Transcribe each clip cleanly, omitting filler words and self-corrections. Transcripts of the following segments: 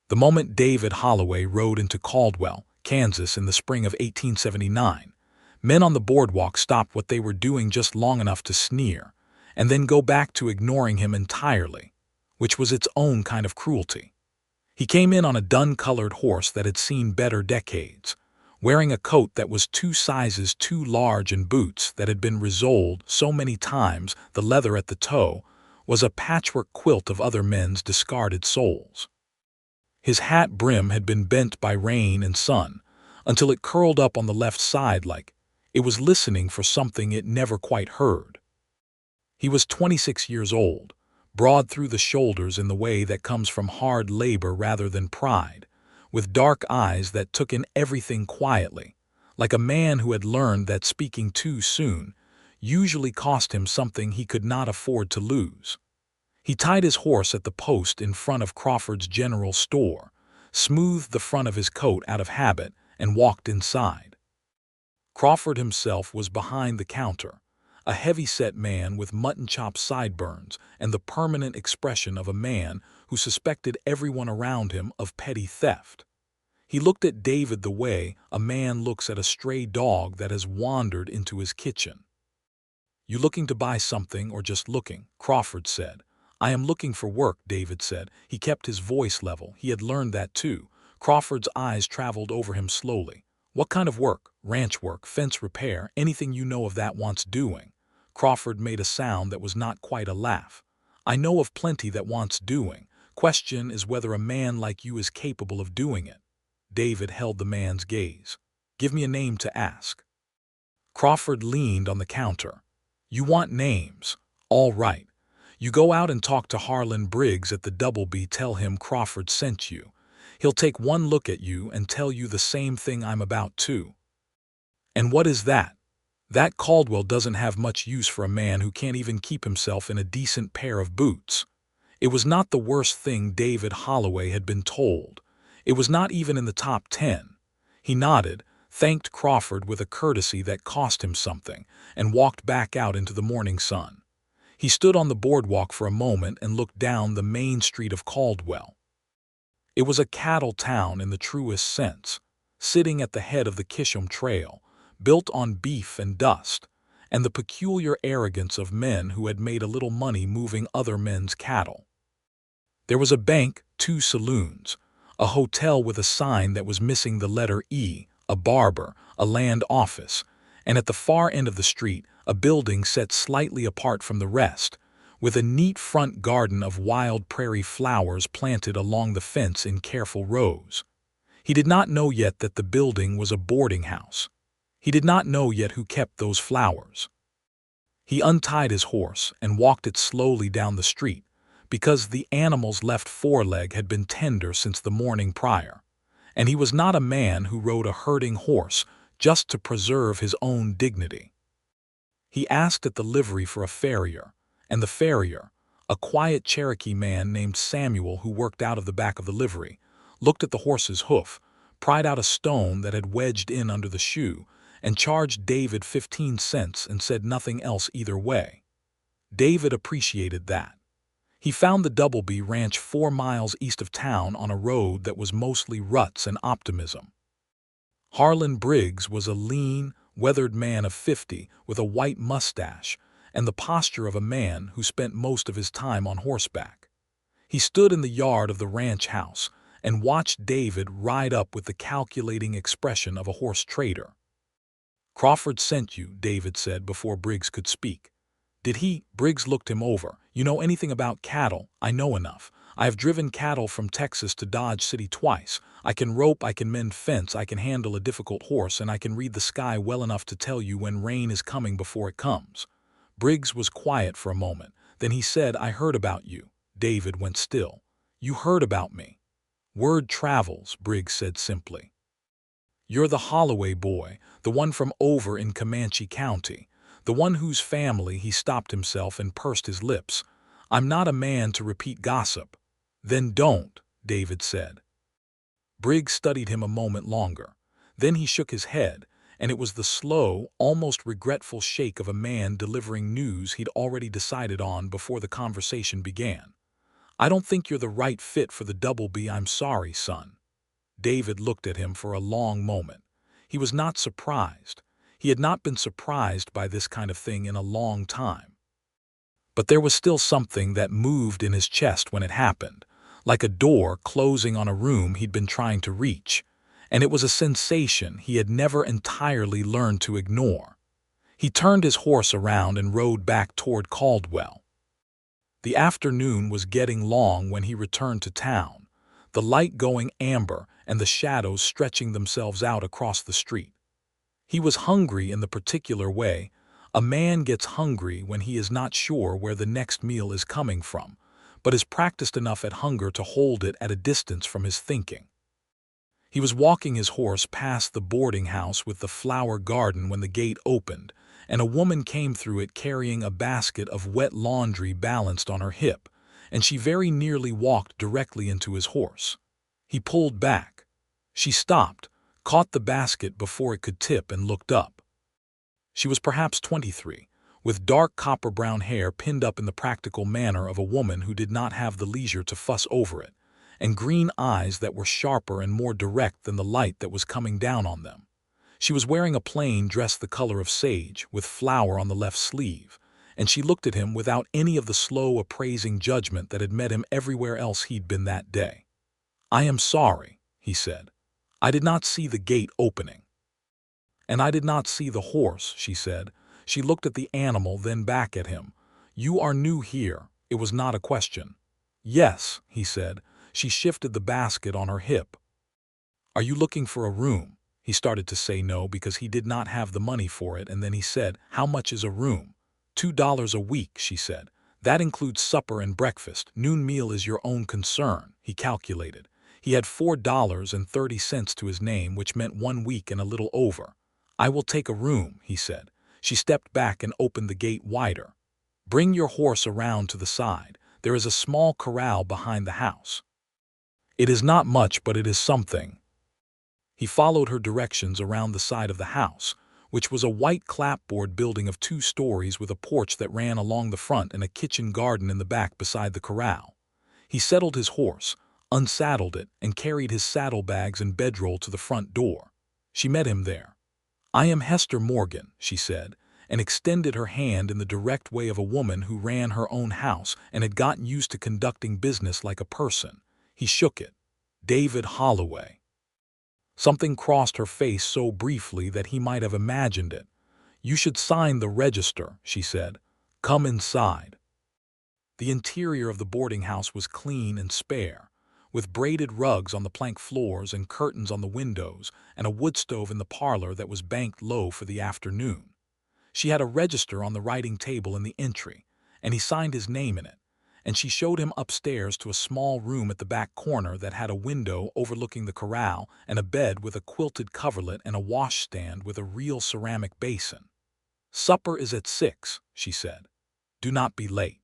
The moment David Holloway rode into Caldwell, Kansas in the spring of 1879, men on the boardwalk stopped what they were doing just long enough to sneer, and then go back to ignoring him entirely, which was its own kind of cruelty. He came in on a dun-colored horse that had seen better decades, wearing a coat that was 2 sizes too large and boots that had been resoled so many times the leather at the toe was a patchwork quilt of other men's discarded soles. His hat brim had been bent by rain and sun until it curled up on the left side like it was listening for something it never quite heard. He was 26 years old, broad through the shoulders in the way that comes from hard labor rather than pride, with dark eyes that took in everything quietly, like a man who had learned that speaking too soon usually cost him something he could not afford to lose. He tied his horse at the post in front of Crawford's general store, smoothed the front of his coat out of habit, and walked inside. Crawford himself was behind the counter, a heavy-set man with mutton-chop sideburns and the permanent expression of a man who suspected everyone around him of petty theft. He looked at David the way a man looks at a stray dog that has wandered into his kitchen. "You looking to buy something or just looking?" Crawford said. "I am looking for work," David said. He kept his voice level. He had learned that too. Crawford's eyes traveled over him slowly. "What kind of work? Ranch work, fence repair, anything you know of that wants doing?" Crawford made a sound that was not quite a laugh. "I know of plenty that wants doing. Question is whether a man like you is capable of doing it." David held the man's gaze. "Give me a name to ask." Crawford leaned on the counter. "You want names? All right. You go out and talk to Harlan Briggs at the Doubleby. Tell him Crawford sent you. He'll take one look at you and tell you the same thing I'm about to." "And what is that?" "That Caldwell doesn't have much use for a man who can't even keep himself in a decent pair of boots." It was not the worst thing David Holloway had been told. It was not even in the top 10. He nodded, thanked Crawford with a courtesy that cost him something, and walked back out into the morning sun. He stood on the boardwalk for a moment and looked down the main street of Caldwell. It was a cattle town in the truest sense, sitting at the head of the Chisholm Trail, built on beef and dust, and the peculiar arrogance of men who had made a little money moving other men's cattle. There was a bank, 2 saloons, a hotel with a sign that was missing the letter E, a barber, a land office, and at the far end of the street, a building set slightly apart from the rest, with a neat front garden of wild prairie flowers planted along the fence in careful rows. He did not know yet that the building was a boarding house. He did not know yet who kept those flowers. He untied his horse and walked it slowly down the street, because the animal's left foreleg had been tender since the morning prior, and he was not a man who rode a herding horse just to preserve his own dignity. He asked at the livery for a farrier, and the farrier, a quiet Cherokee man named Samuel who worked out of the back of the livery, looked at the horse's hoof, pried out a stone that had wedged in under the shoe, and charged David 15 cents and said nothing else either way. David appreciated that. He found the Doubleby Ranch 4 miles east of town on a road that was mostly ruts and optimism. Harlan Briggs was a lean, weathered man of 50 with a white mustache and the posture of a man who spent most of his time on horseback. He stood in the yard of the ranch house and watched David ride up with the calculating expression of a horse trader. "Crawford sent you," David said before Briggs could speak. "Did he?" Briggs looked him over. "You know anything about cattle?" "I know enough. I have driven cattle from Texas to Dodge City twice. I can rope, I can mend fence, I can handle a difficult horse, and I can read the sky well enough to tell you when rain is coming before it comes." Briggs was quiet for a moment. Then he said, "I heard about you." David went still. "You heard about me?" "Word travels," Briggs said simply. "You're the Holloway boy, the one from over in Comanche County, the one whose family—" He stopped himself and pursed his lips. "I'm not a man to repeat gossip." "Then don't," David said. Briggs studied him a moment longer. Then he shook his head, and it was the slow, almost regretful shake of a man delivering news he'd already decided on before the conversation began. I don't think you're the right fit for the Double B. I'm sorry, son. David looked at him for a long moment. He was not surprised. He had not been surprised by this kind of thing in a long time. But there was still something that moved in his chest when it happened, like a door closing on a room he'd been trying to reach, and it was a sensation he had never entirely learned to ignore. He turned his horse around and rode back toward Caldwell. The afternoon was getting long when he returned to town, the light going amber and the shadows stretching themselves out across the street. He was hungry in the particular way a man gets hungry when he is not sure where the next meal is coming from, but is practiced enough at hunger to hold it at a distance from his thinking. He was walking his horse past the boarding house with the flower garden when the gate opened, and a woman came through it carrying a basket of wet laundry balanced on her hip, and she very nearly walked directly into his horse. He pulled back. She stopped, caught the basket before it could tip, and looked up. She was perhaps 23, with dark copper-brown hair pinned up in the practical manner of a woman who did not have the leisure to fuss over it, and green eyes that were sharper and more direct than the light that was coming down on them. She was wearing a plain dress the color of sage, with flower on the left sleeve, and she looked at him without any of the slow, appraising judgment that had met him everywhere else he'd been that day. "I am sorry," he said. "I did not see the gate opening." "And I did not see the horse," she said. She looked at the animal, then back at him. "You are new here." It was not a question. "Yes," he said. She shifted the basket on her hip. "Are you looking for a room?" He started to say no because he did not have the money for it, and then he said, "How much is a room?" $2 a week," she said. "That includes supper and breakfast. Noon meal is your own concern," he calculated. He had $4.30 to his name, which meant 1 week and a little over. "I will take a room," he said. She stepped back and opened the gate wider. "Bring your horse around to the side. There is a small corral behind the house. It is not much, but it is something." He followed her directions around the side of the house, which was a white clapboard building of 2 stories with a porch that ran along the front and a kitchen garden in the back beside the corral. He settled his horse, unsaddled it, and carried his saddlebags and bedroll to the front door. She met him there. "I am Hester Morgan," she said, and extended her hand in the direct way of a woman who ran her own house and had gotten used to conducting business like a person. He shook it. "David Holloway." Something crossed her face so briefly that he might have imagined it. "You should sign the register," she said. "Come inside." The interior of the boarding house was clean and spare, with braided rugs on the plank floors and curtains on the windows and a wood stove in the parlor that was banked low for the afternoon. She had a register on the writing table in the entry, and he signed his name in it, and she showed him upstairs to a small room at the back corner that had a window overlooking the corral and a bed with a quilted coverlet and a washstand with a real ceramic basin. "Supper is at 6, she said. "Do not be late."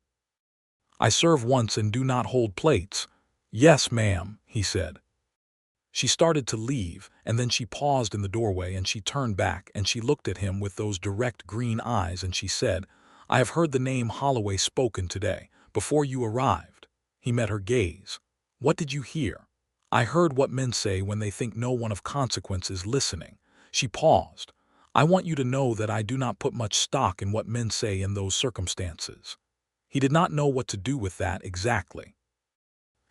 "I serve once and do not hold plates." "Yes, ma'am," he said. She started to leave, and then she paused in the doorway and she turned back and she looked at him with those direct green eyes and she said, "I have heard the name Holloway spoken today, before you arrived." He met her gaze. "What did you hear?" "I heard what men say when they think no one of consequence is listening." She paused. "I want you to know that I do not put much stock in what men say in those circumstances." He did not know what to do with that exactly.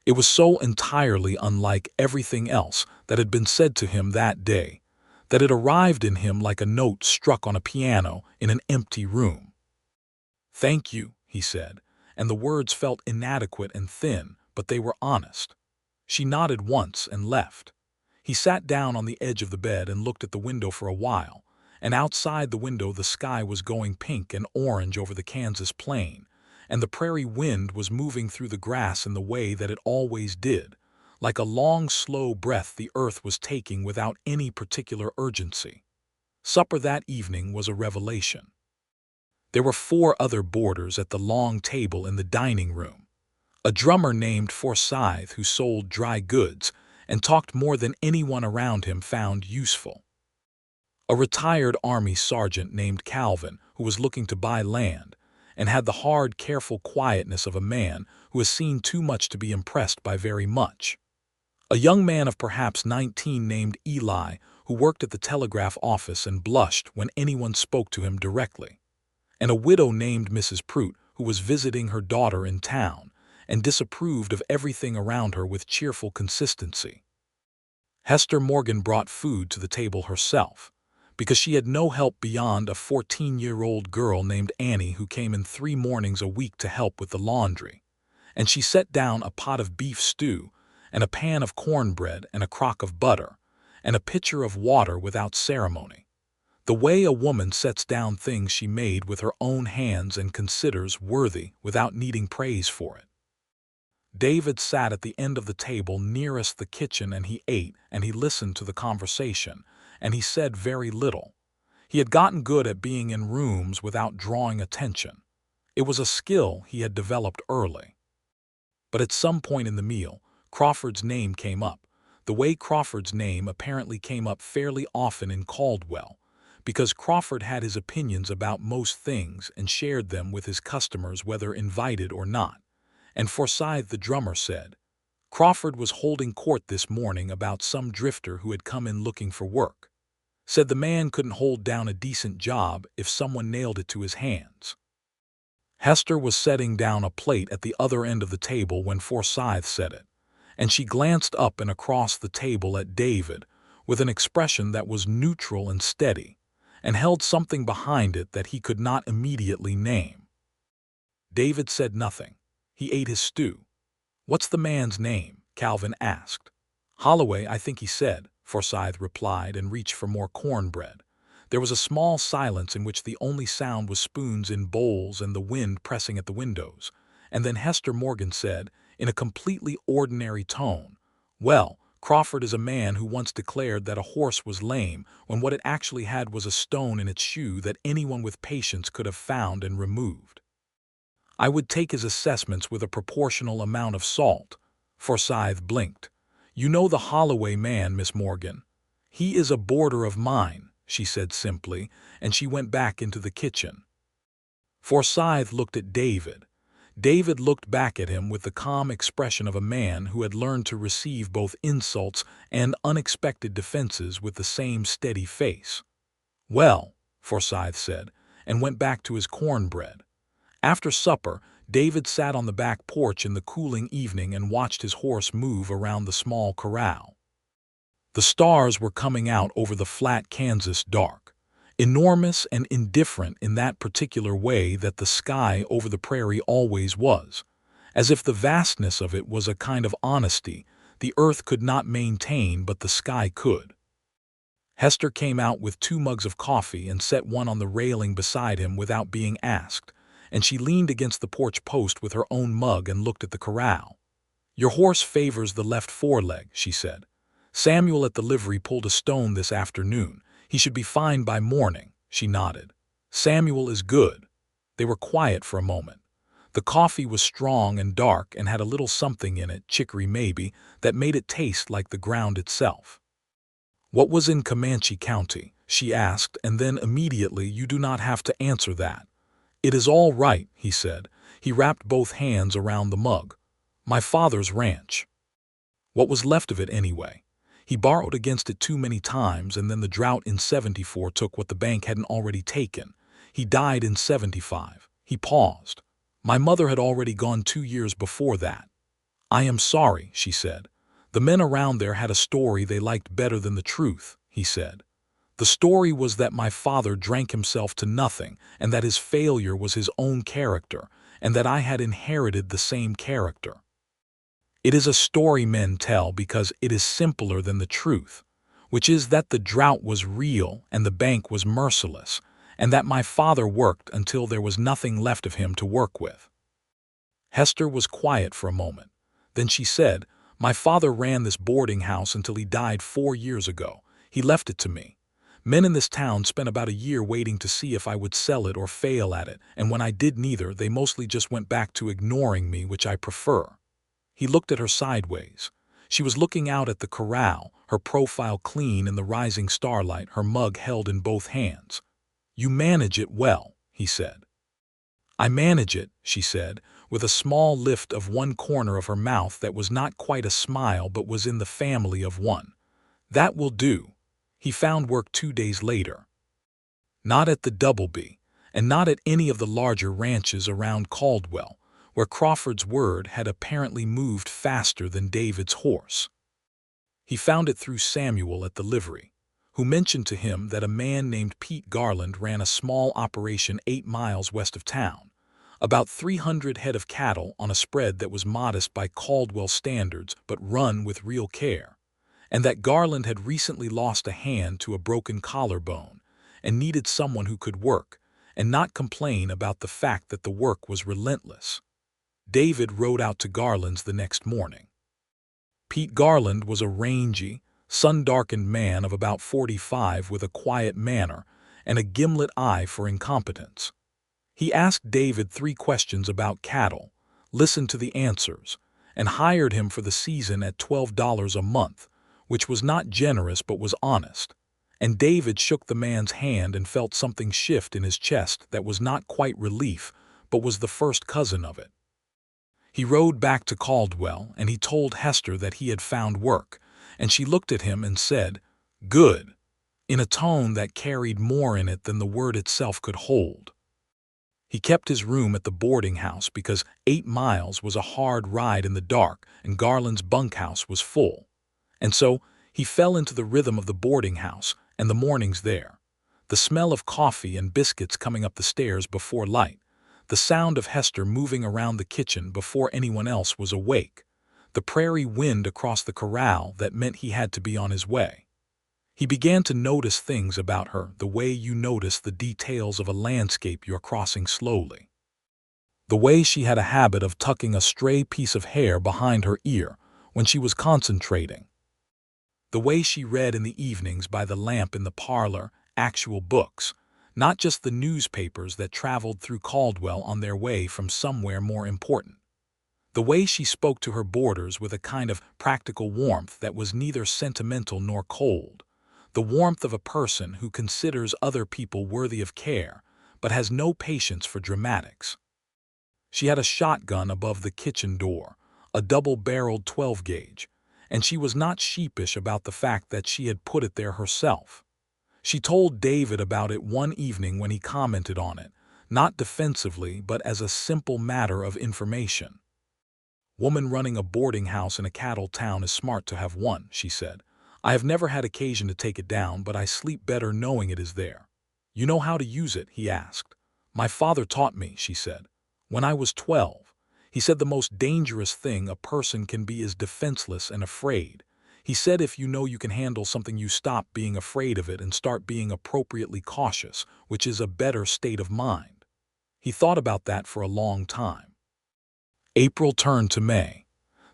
It was so entirely unlike everything else that had been said to him that day, that it arrived in him like a note struck on a piano in an empty room. "Thank you," he said, and the words felt inadequate and thin, but they were honest. She nodded once and left. He sat down on the edge of the bed and looked at the window for a while, and outside the window the sky was going pink and orange over the Kansas plain, and the prairie wind was moving through the grass in the way that it always did, like a long, slow breath the earth was taking without any particular urgency. Supper that evening was a revelation. There were 4 other boarders at the long table in the dining room. A drummer named Forsyth who sold dry goods and talked more than anyone around him found useful. A retired Army sergeant named Calvin who was looking to buy land, and had the hard, careful quietness of a man who has seen too much to be impressed by very much. A young man of perhaps 19 named Eli, who worked at the telegraph office and blushed when anyone spoke to him directly, and a widow named Mrs. Prout, who was visiting her daughter in town and disapproved of everything around her with cheerful consistency. Hester Morgan brought food to the table herself, because she had no help beyond a 14-year-old girl named Annie who came in 3 mornings a week to help with the laundry, and she set down a pot of beef stew and a pan of cornbread and a crock of butter and a pitcher of water without ceremony, the way a woman sets down things she made with her own hands and considers worthy without needing praise for it. David sat at the end of the table nearest the kitchen, and he ate and he listened to the conversation, and he said very little. He had gotten good at being in rooms without drawing attention. It was a skill he had developed early. But at some point in the meal, Crawford's name came up, the way Crawford's name apparently came up fairly often in Caldwell, because Crawford had his opinions about most things and shared them with his customers whether invited or not. And Forsyth the drummer said, Crawford was holding court this morning about some drifter who had come in looking for work. Said the man couldn't hold down a decent job if someone nailed it to his hands. Hester was setting down a plate at the other end of the table when Forsyth said it, and she glanced up and across the table at David with an expression that was neutral and steady, and held something behind it that he could not immediately name. David said nothing. He ate his stew. "What's the man's name?" Calvin asked. "Holloway, I think he said," Forsyth replied, and reached for more cornbread. There was a small silence in which the only sound was spoons in bowls and the wind pressing at the windows, and then Hester Morgan said, in a completely ordinary tone, "Well, Crawford is a man who once declared that a horse was lame when what it actually had was a stone in its shoe that anyone with patience could have found and removed. I would take his assessments with a proportional amount of salt." Forsyth blinked. "You know the Holloway man, Miss Morgan. He is a boarder of mine," she said simply, and she went back into the kitchen. Forsyth looked at David. David looked back at him with the calm expression of a man who had learned to receive both insults and unexpected defenses with the same steady face. "Well," Forsyth said, and went back to his cornbread. After supper, David sat on the back porch in the cooling evening and watched his horse move around the small corral. The stars were coming out over the flat Kansas dark, enormous and indifferent in that particular way that the sky over the prairie always was, as if the vastness of it was a kind of honesty the earth could not maintain but the sky could. Hester came out with 2 mugs of coffee and set one on the railing beside him without being asked, and she leaned against the porch post with her own mug and looked at the corral. "Your horse favors the left foreleg," she said. "Samuel at the livery pulled a stone this afternoon. He should be fine by morning." She nodded. "Samuel is good." They were quiet for a moment. The coffee was strong and dark and had a little something in it, chicory maybe, that made it taste like the ground itself. "What was in Comanche County?" she asked, and then immediately, "You do not have to answer that." "It is all right," he said. He wrapped both hands around the mug. "My father's ranch." "What was left of it anyway?" "He borrowed against it too many times, and then the drought in '74 took what the bank hadn't already taken. He died in '75. He paused. "My mother had already gone 2 years before that." "I am sorry," she said. "The men around there had a story they liked better than the truth," he said. "The story was that my father drank himself to nothing, and that his failure was his own character, and that I had inherited the same character. It is a story men tell because it is simpler than the truth, which is that the drought was real and the bank was merciless, and that my father worked until there was nothing left of him to work with." Hester was quiet for a moment. Then she said, "My father ran this boarding house until he died 4 years ago. He left it to me. Men in this town spent about a year waiting to see if I would sell it or fail at it, and when I did neither, they mostly just went back to ignoring me, which I prefer." He looked at her sideways. She was looking out at the corral, her profile clean in the rising starlight, her mug held in both hands. "You manage it well," he said. "I manage it," she said, with a small lift of one corner of her mouth that was not quite a smile but was in the family of one. "That will do." He found work 2 days later. Not at the Doubleby, and not at any of the larger ranches around Caldwell, where Crawford's word had apparently moved faster than David's horse. He found it through Samuel at the livery, who mentioned to him that a man named Pete Garland ran a small operation 8 miles west of town, about 300 head of cattle on a spread that was modest by Caldwell standards but run with real care, and that Garland had recently lost a hand to a broken collarbone and needed someone who could work and not complain about the fact that the work was relentless. David rode out to Garland's the next morning. Pete Garland was a rangy, sun-darkened man of about 45 with a quiet manner and a gimlet eye for incompetence. He asked David 3 questions about cattle, listened to the answers, and hired him for the season at $12 a month, which was not generous but was honest. And David shook the man's hand and felt something shift in his chest that was not quite relief, but was the first cousin of it. He rode back to Caldwell, and he told Hester that he had found work, and she looked at him and said, "Good," in a tone that carried more in it than the word itself could hold. He kept his room at the boarding house because 8 miles was a hard ride in the dark and Garland's bunkhouse was full. And so he fell into the rhythm of the boarding house and the mornings there. The smell of coffee and biscuits coming up the stairs before light, the sound of Hester moving around the kitchen before anyone else was awake, the prairie wind across the corral that meant he had to be on his way. He began to notice things about her the way you notice the details of a landscape you're crossing slowly. The way she had a habit of tucking a stray piece of hair behind her ear when she was concentrating. The way she read in the evenings by the lamp in the parlor, actual books, not just the newspapers that traveled through Caldwell on their way from somewhere more important. The way she spoke to her boarders with a kind of practical warmth that was neither sentimental nor cold, the warmth of a person who considers other people worthy of care but has no patience for dramatics. She had a shotgun above the kitchen door, a double-barreled 12-gauge, and she was not sheepish about the fact that she had put it there herself. She told David about it one evening when he commented on it, not defensively but as a simple matter of information. "Woman running a boarding house in a cattle town is smart to have one," she said. "I have never had occasion to take it down, but I sleep better knowing it is there." "You know how to use it?" he asked. "My father taught me," she said. "When I was 12. He said the most dangerous thing a person can be is defenseless and afraid. He said if you know you can handle something you stop being afraid of it and start being appropriately cautious, which is a better state of mind." He thought about that for a long time. April turned to May.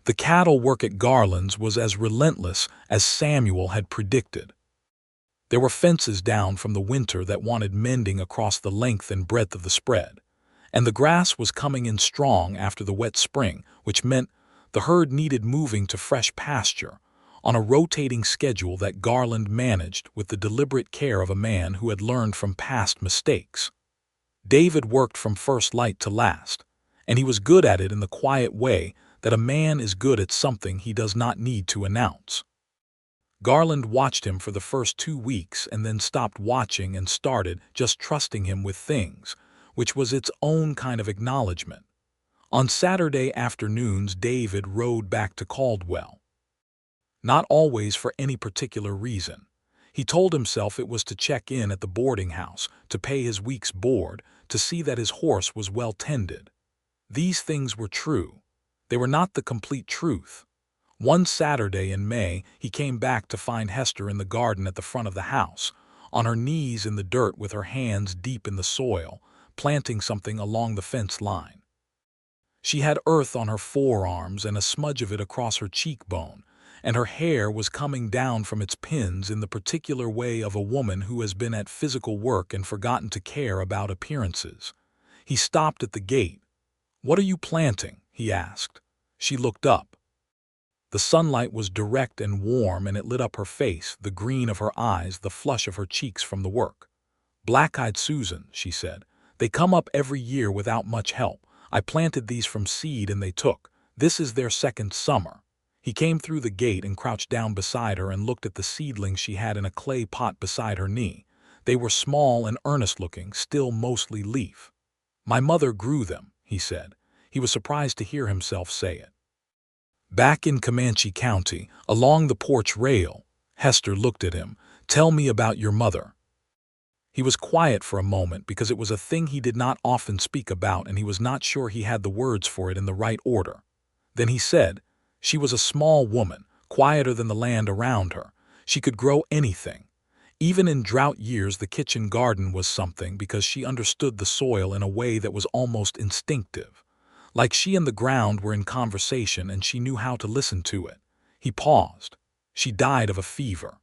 The cattle work at Garland's was as relentless as Samuel had predicted. There were fences down from the winter that wanted mending across the length and breadth of the spread, and the grass was coming in strong after the wet spring, which meant the herd needed moving to fresh pasture on a rotating schedule that Garland managed with the deliberate care of a man who had learned from past mistakes. David worked from first light to last, and he was good at it in the quiet way that a man is good at something he does not need to announce. Garland watched him for the first 2 weeks and then stopped watching and started just trusting him with things, which was its own kind of acknowledgement. On Saturday afternoons, David rode back to Caldwell. Not always for any particular reason. He told himself it was to check in at the boarding house, to pay his week's board, to see that his horse was well tended. These things were true. They were not the complete truth. One Saturday in May, he came back to find Hester in the garden at the front of the house, on her knees in the dirt with her hands deep in the soil, planting something along the fence line. She had earth on her forearms and a smudge of it across her cheekbone, and her hair was coming down from its pins in the particular way of a woman who has been at physical work and forgotten to care about appearances. He stopped at the gate. "What are you planting?" he asked. She looked up. The sunlight was direct and warm, and it lit up her face, the green of her eyes, the flush of her cheeks from the work. "Black-eyed Susan," she said. They come up every year without much help. I planted these from seed and they took. This is their second summer." He came through the gate and crouched down beside her and looked at the seedlings she had in a clay pot beside her knee. They were small and earnest-looking, still mostly leaf. "My mother grew them," he said. He was surprised to hear himself say it. Back in Comanche County, along the porch rail, Hester looked at him. "Tell me about your mother." He was quiet for a moment because it was a thing he did not often speak about and he was not sure he had the words for it in the right order. Then he said, "She was a small woman, quieter than the land around her. She could grow anything. Even in drought years the kitchen garden was something because she understood the soil in a way that was almost instinctive. Like she and the ground were in conversation and she knew how to listen to it." He paused. "She died of a fever.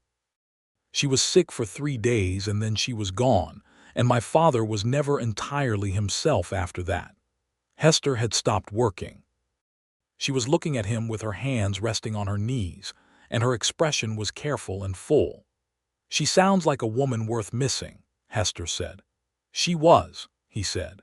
She was sick for 3 days and then she was gone, and my father was never entirely himself after that." Hester had stopped working. She was looking at him with her hands resting on her knees, and her expression was careful and full. "She sounds like a woman worth missing," Hester said. "She was," he said.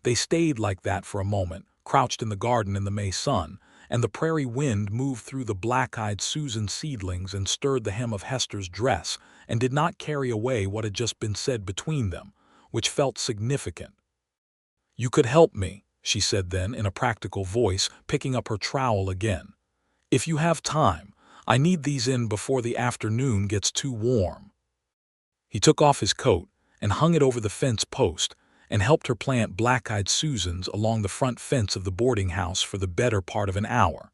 They stayed like that for a moment, crouched in the garden in the May sun, and the prairie wind moved through the black-eyed Susan seedlings and stirred the hem of Hester's dress and did not carry away what had just been said between them, which felt significant. "You could help me," she said then in a practical voice, picking up her trowel again. "If you have time, I need these in before the afternoon gets too warm." He took off his coat and hung it over the fence post and helped her plant black-eyed Susans along the front fence of the boarding house for the better part of an hour.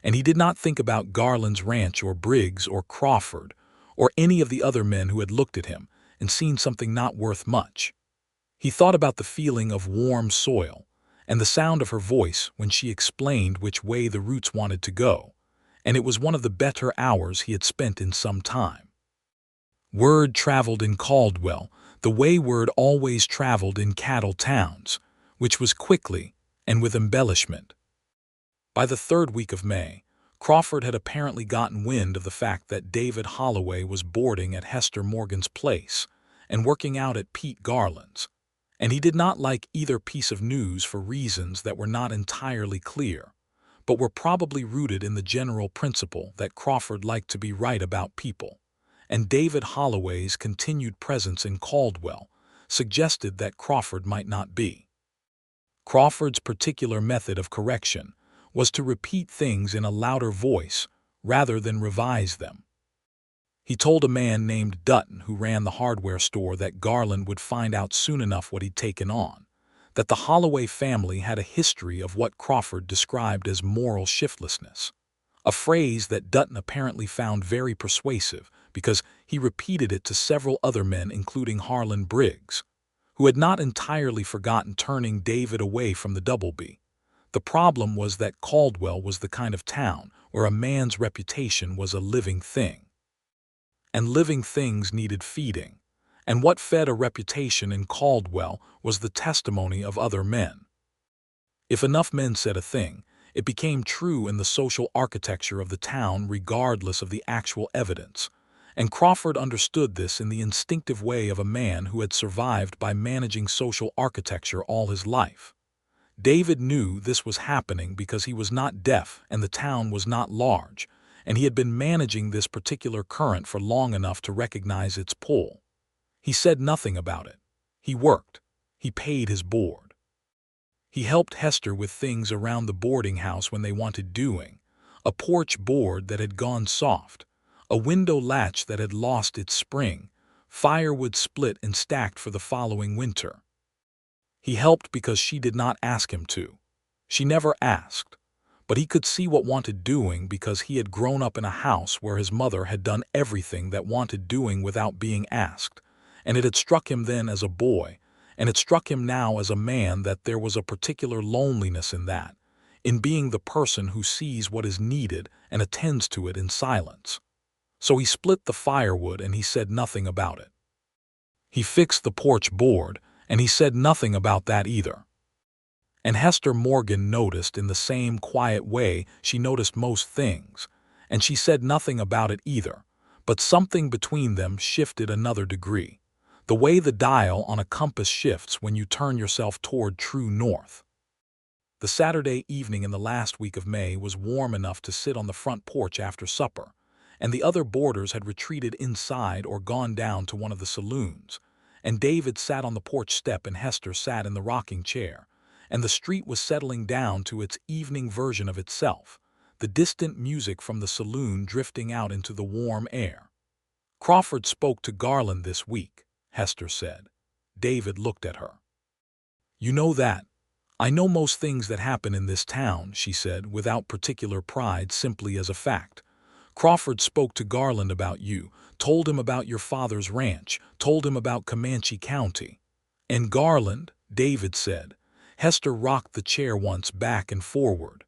And he did not think about Garland's ranch or Briggs or Crawford or any of the other men who had looked at him and seen something not worth much. He thought about the feeling of warm soil and the sound of her voice when she explained which way the roots wanted to go, and it was one of the better hours he had spent in some time. Word traveled in Caldwell the way word always traveled in cattle towns, which was quickly and with embellishment. By the 3rd week of May, Crawford had apparently gotten wind of the fact that David Holloway was boarding at Hester Morgan's place and working out at Pete Garland's, and he did not like either piece of news for reasons that were not entirely clear, but were probably rooted in the general principle that Crawford liked to be right about people, and David Holloway's continued presence in Caldwell suggested that Crawford might not be. Crawford's particular method of correction was to repeat things in a louder voice rather than revise them. He told a man named Dutton who ran the hardware store that Garland would find out soon enough what he'd taken on, that the Holloway family had a history of what Crawford described as moral shiftlessness, a phrase that Dutton apparently found very persuasive because he repeated it to several other men including Harlan Briggs, who had not entirely forgotten turning David away from the Doubleby. The problem was that Caldwell was the kind of town where a man's reputation was a living thing. And living things needed feeding, and what fed a reputation in Caldwell was the testimony of other men. If enough men said a thing, it became true in the social architecture of the town regardless of the actual evidence, and Crawford understood this in the instinctive way of a man who had survived by managing social architecture all his life. David knew this was happening because he was not deaf and the town was not large, and he had been managing this particular current for long enough to recognize its pull. He said nothing about it. He worked. He paid his board. He helped Hester with things around the boarding house when they wanted doing, a porch board that had gone soft, a window latch that had lost its spring, firewood split and stacked for the following winter. He helped because she did not ask him to. She never asked. But he could see what wanted doing because he had grown up in a house where his mother had done everything that wanted doing without being asked, and it had struck him then as a boy, and it struck him now as a man that there was a particular loneliness in that, in being the person who sees what is needed and attends to it in silence. So he split the firewood and he said nothing about it. He fixed the porch board and he said nothing about that either. And Hester Morgan noticed in the same quiet way she noticed most things, and she said nothing about it either, but something between them shifted another degree. the way the dial on a compass shifts when you turn yourself toward true north. The Saturday evening in the last week of May was warm enough to sit on the front porch after supper, and the other boarders had retreated inside or gone down to one of the saloons, and David sat on the porch step and Hester sat in the rocking chair, and the street was settling down to its evening version of itself, the distant music from the saloon drifting out into the warm air. "Crawford spoke to Garland this week," Hester said. David looked at her. "You know that. I know most things that happen in this town," she said, without particular pride, simply as a fact. "Crawford spoke to Garland about you, told him about your father's ranch, told him about Comanche County." "And Garland," David said. Hester rocked the chair once back and forward.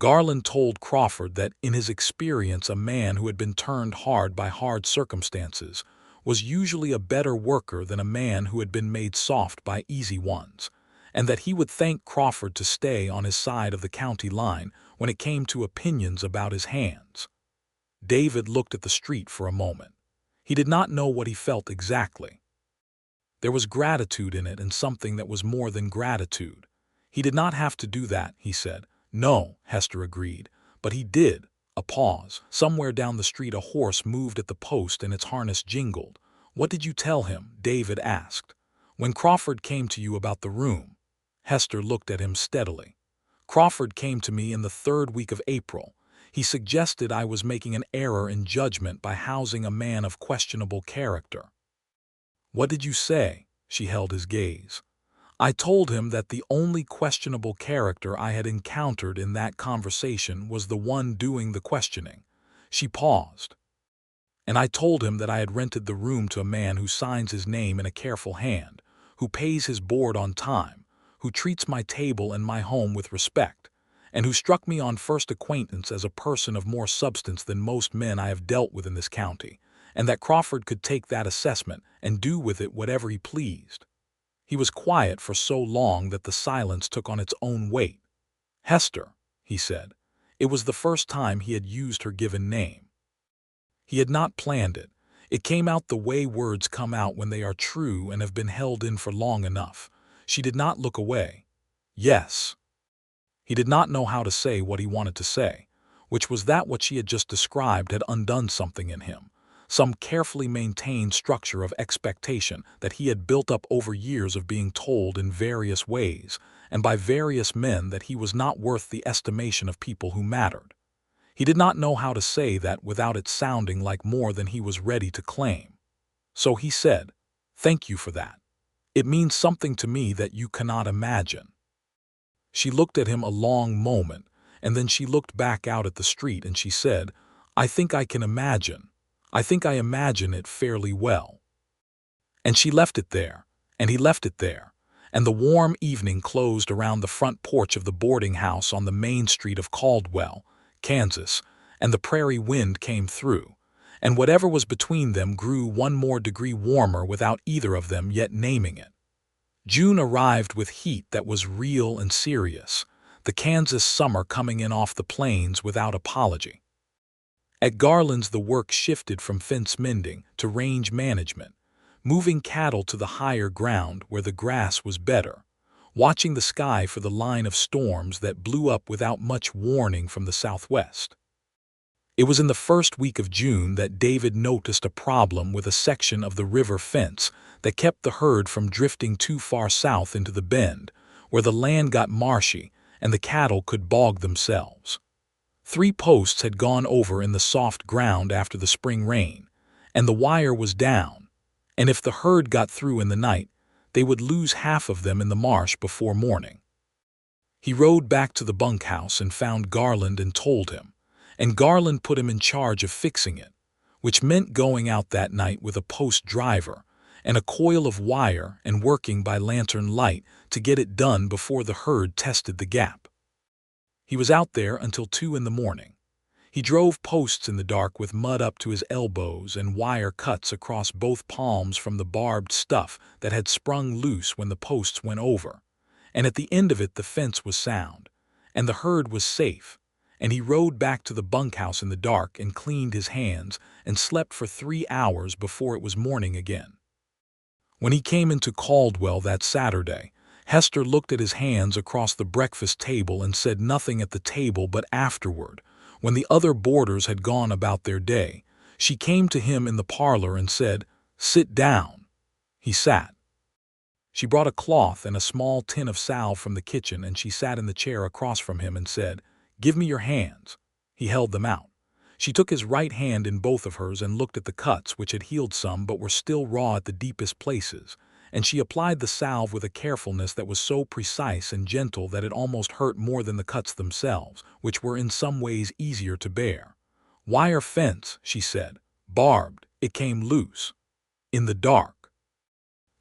"Garland told Crawford that in his experience a man who had been turned hard by hard circumstances was usually a better worker than a man who had been made soft by easy ones, and that he would thank Crawford to stay on his side of the county line when it came to opinions about his hands." David looked at the street for a moment. He did not know what he felt exactly. There was gratitude in it and something that was more than gratitude. "He did not have to do that," he said. "No," Hester agreed, "but he did." A pause. Somewhere down the street a horse moved at the post and its harness jingled. "What did you tell him?" David asked. "When Crawford came to you about the room?" Hester looked at him steadily. "Crawford came to me in the 3rd week of April. He suggested I was making an error in judgment by housing a man of questionable character." "What did you say?" She held his gaze. "I told him that the only questionable character I had encountered in that conversation was the one doing the questioning." She paused. "And I told him that I had rented the room to a man who signs his name in a careful hand, who pays his board on time, who treats my table and my home with respect, and who struck me on first acquaintance as a person of more substance than most men I have dealt with in this county, and that Crawford could take that assessment and do with it whatever he pleased." He was quiet for so long that the silence took on its own weight. "Hester," he said. It was the first time he had used her given name. He had not planned it. It came out the way words come out when they are true and have been held in for long enough. She did not look away. "Yes." He did not know how to say what he wanted to say, which was that what she had just described had undone something in him, some carefully maintained structure of expectation that he had built up over years of being told in various ways and by various men that he was not worth the estimation of people who mattered. He did not know how to say that without it sounding like more than he was ready to claim. So he said, "Thank you for that. It means something to me that you cannot imagine." She looked at him a long moment, and then she looked back out at the street and she said, "I think I can imagine. I think I imagine it fairly well." And she left it there, and he left it there, and the warm evening closed around the front porch of the boarding house on the main street of Caldwell, Kansas, and the prairie wind came through, and whatever was between them grew one more degree warmer without either of them yet naming it. June arrived with heat that was real and serious, the Kansas summer coming in off the plains without apology. At Garland's the work shifted from fence mending to range management, moving cattle to the higher ground where the grass was better, watching the sky for the line of storms that blew up without much warning from the southwest. It was in the first week of June that David noticed a problem with a section of the river fence that kept the herd from drifting too far south into the bend, where the land got marshy and the cattle could bog themselves. 3 posts had gone over in the soft ground after the spring rain, and the wire was down, and if the herd got through in the night, they would lose half of them in the marsh before morning. He rode back to the bunkhouse and found Garland and told him, and Garland put him in charge of fixing it, which meant going out that night with a post driver and a coil of wire and working by lantern light to get it done before the herd tested the gap. He was out there until 2 in the morning. He drove posts in the dark with mud up to his elbows and wire cuts across both palms from the barbed stuff that had sprung loose when the posts went over, and at the end of it the fence was sound, and the herd was safe, and he rode back to the bunkhouse in the dark and cleaned his hands and slept for 3 hours before it was morning again. When he came into Caldwell that Saturday, Hester looked at his hands across the breakfast table and said nothing at the table, but afterward, when the other boarders had gone about their day, she came to him in the parlor and said, "Sit down." He sat. She brought a cloth and a small tin of salve from the kitchen, and she sat in the chair across from him and said, "Give me your hands." He held them out. She took his right hand in both of hers and looked at the cuts, which had healed some but were still raw at the deepest places, and she applied the salve with a carefulness that was so precise and gentle that it almost hurt more than the cuts themselves, which were in some ways easier to bear. "Wire fence," she said. "Barbed. It came loose. In the dark.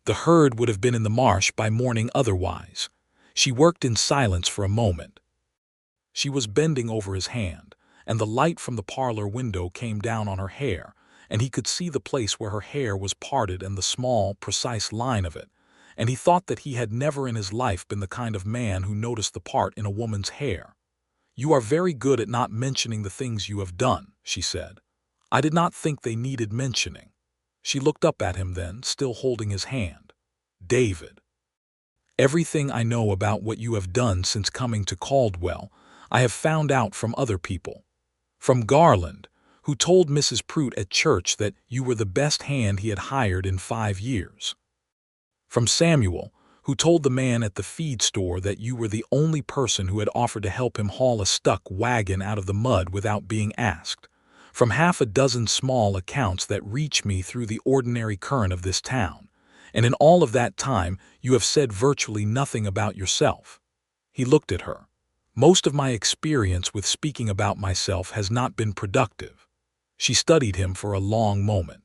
The herd would have been in the marsh by morning otherwise." She worked in silence for a moment. She was bending over his hand, and the light from the parlor window came down on her hair, and he could see the place where her hair was parted and the small, precise line of it, and he thought that he had never in his life been the kind of man who noticed the part in a woman's hair. "You are very good at not mentioning the things you have done," she said. "I did not think they needed mentioning." She looked up at him then, still holding his hand. "David, everything I know about what you have done since coming to Caldwell, I have found out from other people. From Garland, who told Mrs. Prout at church that you were the best hand he had hired in 5 years. From Samuel, who told the man at the feed store that you were the only person who had offered to help him haul a stuck wagon out of the mud without being asked. From half a dozen small accounts that reach me through the ordinary current of this town. And in all of that time, you have said virtually nothing about yourself." He looked at her. "Most of my experience with speaking about myself has not been productive." She studied him for a long moment.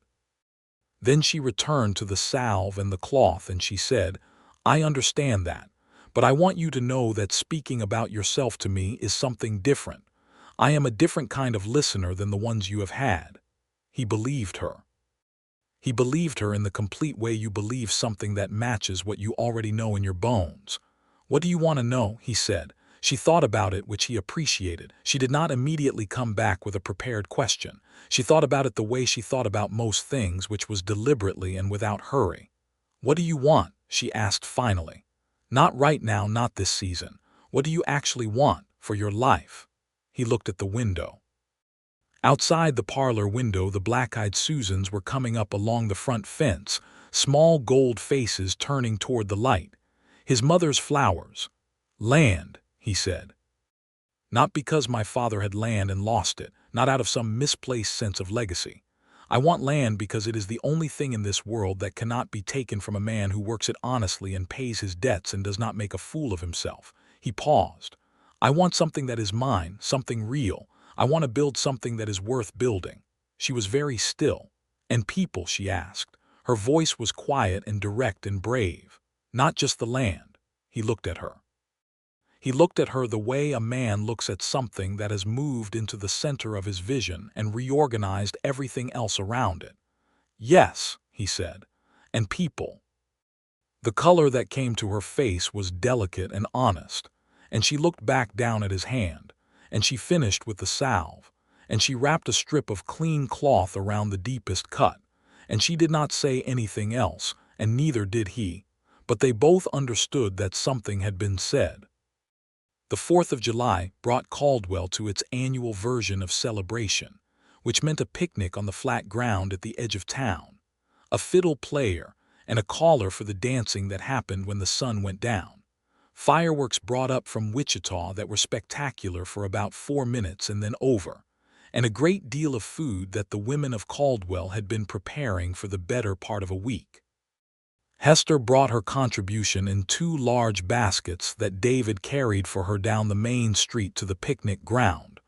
Then she returned to the salve and the cloth, and she said, "I understand that, but I want you to know that speaking about yourself to me is something different. I am a different kind of listener than the ones you have had." He believed her. He believed her in the complete way you believe something that matches what you already know in your bones. "What do you want to know?" he said. She thought about it, which he appreciated. She did not immediately come back with a prepared question. She thought about it the way she thought about most things, which was deliberately and without hurry. "What do you want?" she asked finally. "Not right now, not this season. What do you actually want for your life?" He looked at the window. Outside the parlor window, the black-eyed Susans were coming up along the front fence, small gold faces turning toward the light. "His mother's flowers. Land," he said. "Not because my father had land and lost it, not out of some misplaced sense of legacy. I want land because it is the only thing in this world that cannot be taken from a man who works it honestly and pays his debts and does not make a fool of himself." He paused. "I want something that is mine, something real. I want to build something that is worth building." She was very still. "And people?" she asked. Her voice was quiet and direct and brave. "Not just the land." He looked at her. He looked at her the way a man looks at something that has moved into the center of his vision and reorganized everything else around it. "Yes," he said. "And people." The color that came to her face was delicate and honest, and she looked back down at his hand, and she finished with the salve, and she wrapped a strip of clean cloth around the deepest cut, and she did not say anything else, and neither did he, but they both understood that something had been said. The 4th of July brought Caldwell to its annual version of celebration, which meant a picnic on the flat ground at the edge of town, a fiddle player, and a caller for the dancing that happened when the sun went down. Fireworks brought up from Wichita that were spectacular for about 4 minutes and then over, and a great deal of food that the women of Caldwell had been preparing for the better part of a week. Hester brought her contribution in 2 large baskets that David carried for her down the main street to the picnic ground,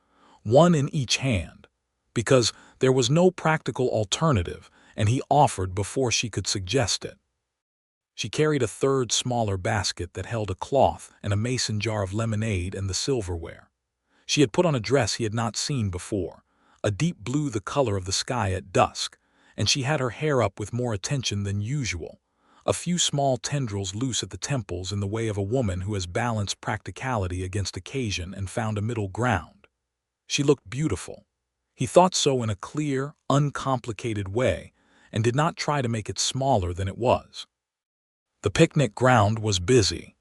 one in each hand, because there was no practical alternative, and he offered before she could suggest it. She carried a 3rd smaller basket that held a cloth and a mason jar of lemonade and the silverware. She had put on a dress he had not seen before, a deep blue the color of the sky at dusk, and she had her hair up with more attention than usual, a few small tendrils loose at the temples in the way of a woman who has balanced practicality against occasion and found a middle ground. She looked beautiful. He thought so in a clear, uncomplicated way, and did not try to make it smaller than it was. The picnic ground was busy.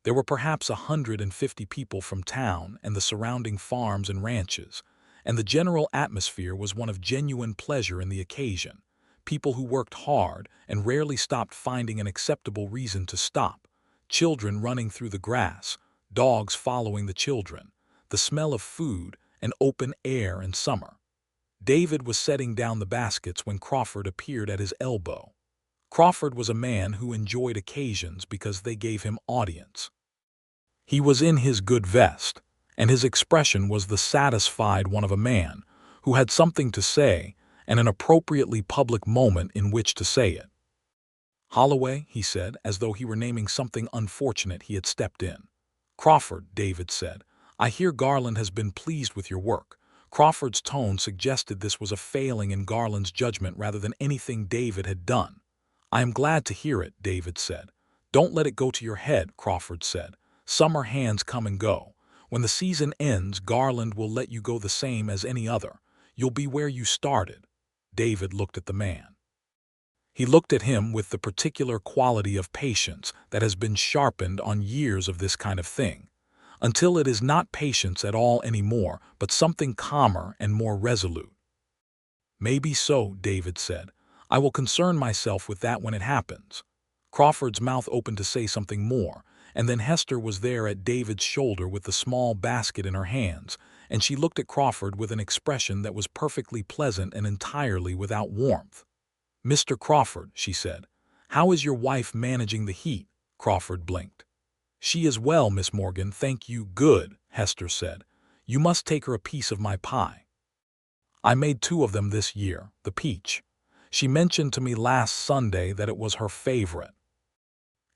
There were perhaps 150 people from town and the surrounding farms and ranches, and the general atmosphere was one of genuine pleasure in the occasion. People who worked hard and rarely stopped finding an acceptable reason to stop. Children running through the grass, dogs following the children, the smell of food and open air in summer. David was setting down the baskets when Crawford appeared at his elbow. Crawford was a man who enjoyed occasions because they gave him audience. He was in his good vest, and his expression was the satisfied one of a man who had something to say and an appropriately public moment in which to say it. "Holloway," he said, as though he were naming something unfortunate he had stepped in. "Crawford," David said, "I hear Garland has been pleased with your work." Crawford's tone suggested this was a failing in Garland's judgment rather than anything David had done. "I am glad to hear it," David said. "Don't let it go to your head," Crawford said. "Summer hands come and go. When the season ends, Garland will let you go the same as any other. You'll be where you started." David looked at the man. He looked at him with the particular quality of patience that has been sharpened on years of this kind of thing, until it is not patience at all anymore, but something calmer and more resolute. "Maybe so," David said. "I will concern myself with that when it happens." Crawford's mouth opened to say something more, and then Hester was there at David's shoulder with the small basket in her hands, and she looked at Crawford with an expression that was perfectly pleasant and entirely without warmth. "Mr. Crawford," she said, "how is your wife managing the heat?" Crawford blinked. "She is well, Miss Morgan, thank you." "Good," Hester said. "You must take her a piece of my pie. I made 2 of them this year, the peach. She mentioned to me last Sunday that it was her favorite."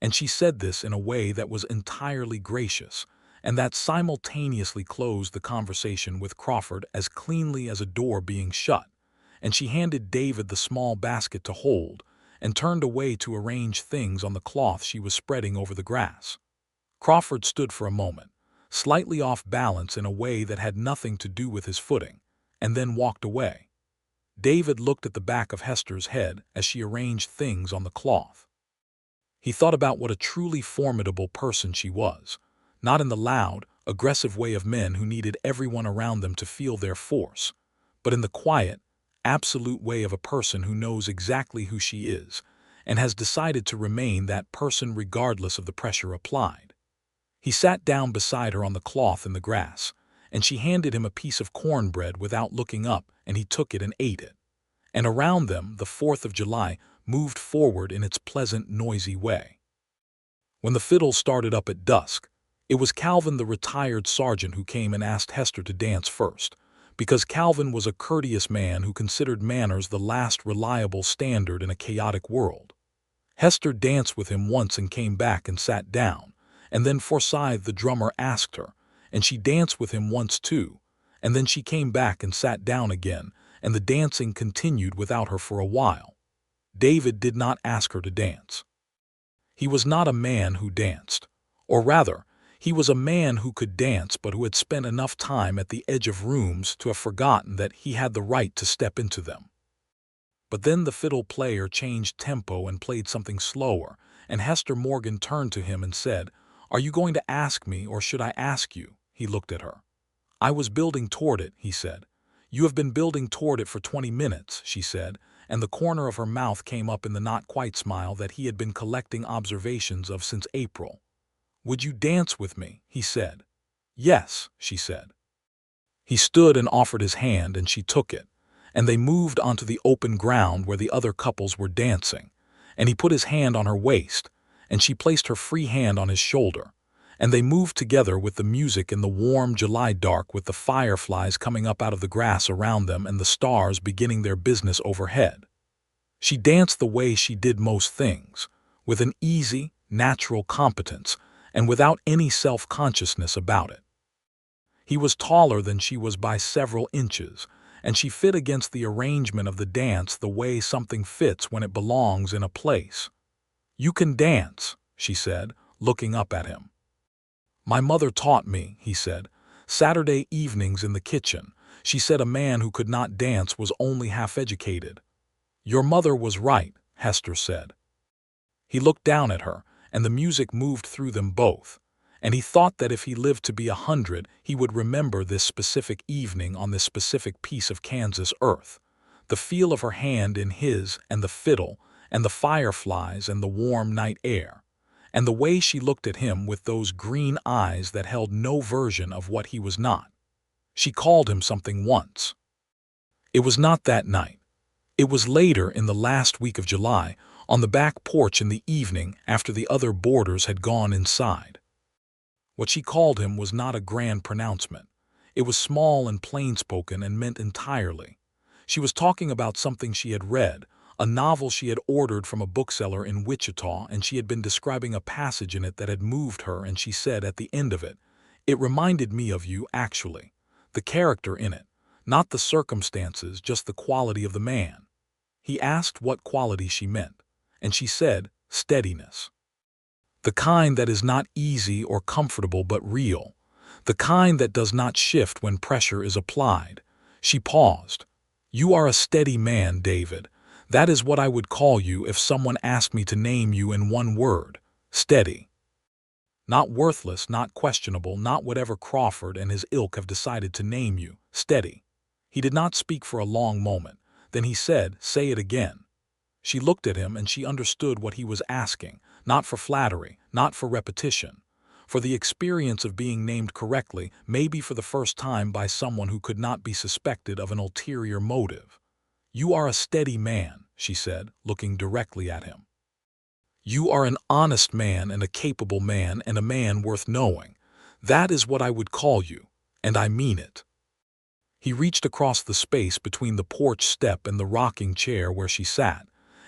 And she said this in a way that was entirely gracious, and that simultaneously closed the conversation with Crawford as cleanly as a door being shut, and she handed David the small basket to hold, and turned away to arrange things on the cloth she was spreading over the grass. Crawford stood for a moment, slightly off balance in a way that had nothing to do with his footing, and then walked away. David looked at the back of Hester's head as she arranged things on the cloth. He thought about what a truly formidable person she was, not in the loud, aggressive way of men who needed everyone around them to feel their force, but in the quiet, absolute way of a person who knows exactly who she is and has decided to remain that person regardless of the pressure applied. He sat down beside her on the cloth in the grass, and she handed him a piece of cornbread without looking up, and he took it and ate it. And around them, the 4th of July moved forward in its pleasant, noisy way. When the fiddle started up at dusk, it was Calvin the retired sergeant who came and asked Hester to dance first, because Calvin was a courteous man who considered manners the last reliable standard in a chaotic world. Hester danced with him once and came back and sat down, and then Forsyth the drummer asked her, and she danced with him once too, and then she came back and sat down again, and the dancing continued without her for a while. David did not ask her to dance. He was not a man who danced, or rather, he was a man who could dance but who had spent enough time at the edge of rooms to have forgotten that he had the right to step into them. But then the fiddle player changed tempo and played something slower, and Hester Morgan turned to him and said, "Are you going to ask me, or should I ask you?" He looked at her. "I was building toward it," he said. "You have been building toward it for 20 minutes, she said, and the corner of her mouth came up in the not-quite smile that he had been collecting observations of since April. "Would you dance with me?" he said. "Yes," she said. He stood and offered his hand, and she took it, and they moved onto the open ground where the other couples were dancing, and he put his hand on her waist, and she placed her free hand on his shoulder, and they moved together with the music in the warm July dark, with the fireflies coming up out of the grass around them and the stars beginning their business overhead. She danced the way she did most things, with an easy, natural competence, and without any self-consciousness about it. He was taller than she was by several inches, and she fit against the arrangement of the dance the way something fits when it belongs in a place. "You can dance," she said, looking up at him. "My mother taught me," he said. "Saturday evenings in the kitchen. She said a man who could not dance was only half-educated." "Your mother was right," Hester said. He looked down at her, and the music moved through them both, and he thought that if he lived to be 100, he would remember this specific evening on this specific piece of Kansas earth. The feel of her hand in his, and the fiddle, and the fireflies, and the warm night air, and the way she looked at him with those green eyes that held no version of what he was not. She called him something once. It was not that night. It was later in the last week of July, on the back porch in the evening after the other boarders had gone inside. What she called him was not a grand pronouncement. It was small and plain-spoken and meant entirely. She was talking about something she had read, a novel she had ordered from a bookseller in Wichita, and she had been describing a passage in it that had moved her, and she said at the end of it, "It reminded me of you, actually. The character in it, not the circumstances, just the quality of the man." He asked what quality she meant, and she said, steadiness. The kind that is not easy or comfortable but real. The kind that does not shift when pressure is applied. She paused. "You are a steady man, David. That is what I would call you if someone asked me to name you in one word. Steady. Not worthless, not questionable, not whatever Crawford and his ilk have decided to name you. Steady." He did not speak for a long moment. Then he said, "Say it again." She looked at him, and she understood what he was asking, not for flattery, not for repetition, for the experience of being named correctly, maybe for the first time by someone who could not be suspected of an ulterior motive. "You are a steady man," she said, looking directly at him. "You are an honest man and a capable man and a man worth knowing. That is what I would call you, and I mean it." He reached across the space between the porch step and the rocking chair where she sat,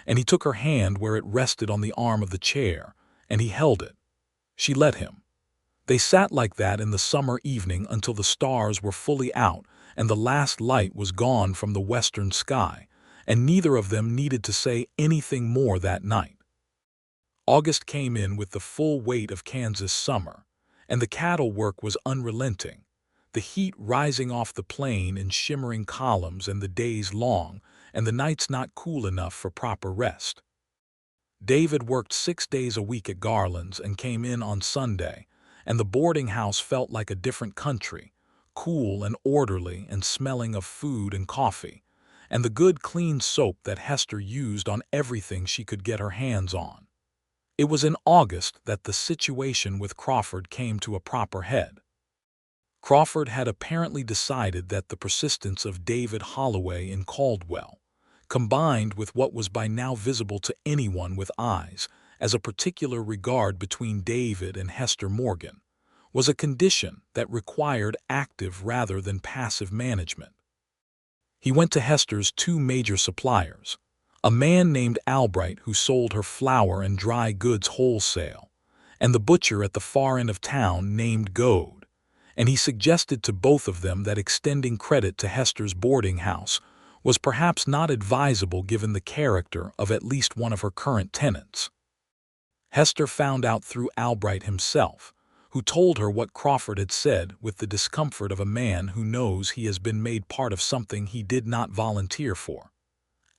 and he took her hand where it rested on the arm of the chair, and he held it. She let him. They sat like that in the summer evening until the stars were fully out and the last light was gone from the western sky, and neither of them needed to say anything more that night. August came in with the full weight of Kansas summer, and the cattle work was unrelenting, the heat rising off the plain in shimmering columns, and the days long, and the nights not cool enough for proper rest. David worked 6 days a week at Garland's and came in on Sunday, and the boarding house felt like a different country, cool and orderly and smelling of food and coffee, and the good clean soap that Hester used on everything she could get her hands on. It was in August that the situation with Crawford came to a proper head. Crawford had apparently decided that the persistence of David Holloway in Caldwell, combined with what was by now visible to anyone with eyes as a particular regard between David and Hester Morgan, was a condition that required active rather than passive management. He went to Hester's 2 major suppliers, a man named Albright who sold her flour and dry goods wholesale, and the butcher at the far end of town named Goad, and he suggested to both of them that extending credit to Hester's boarding house was perhaps not advisable given the character of at least one of her current tenants. Hester found out through Albright himself, who told her what Crawford had said with the discomfort of a man who knows he has been made part of something he did not volunteer for.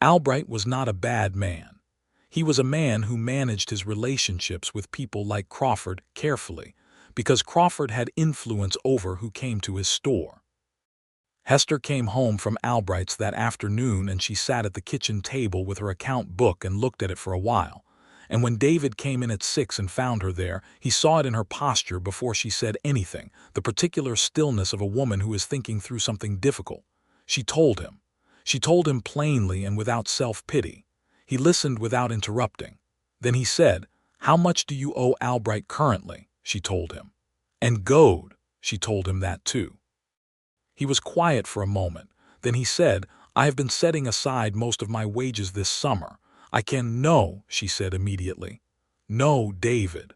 Albright was not a bad man. He was a man who managed his relationships with people like Crawford carefully, because Crawford had influence over who came to his store. Hester came home from Albright's that afternoon, and she sat at the kitchen table with her account book and looked at it for a while. And when David came in at 6 and found her there, he saw it in her posture before she said anything, the particular stillness of a woman who is thinking through something difficult. She told him. She told him plainly and without self-pity. He listened without interrupting. Then he said, "How much do you owe Albright currently?" she told him. "And Goad," she told him that too. He was quiet for a moment. Then he said, "I have been setting aside most of my wages this summer. I can—" "No," she said immediately. "No, David.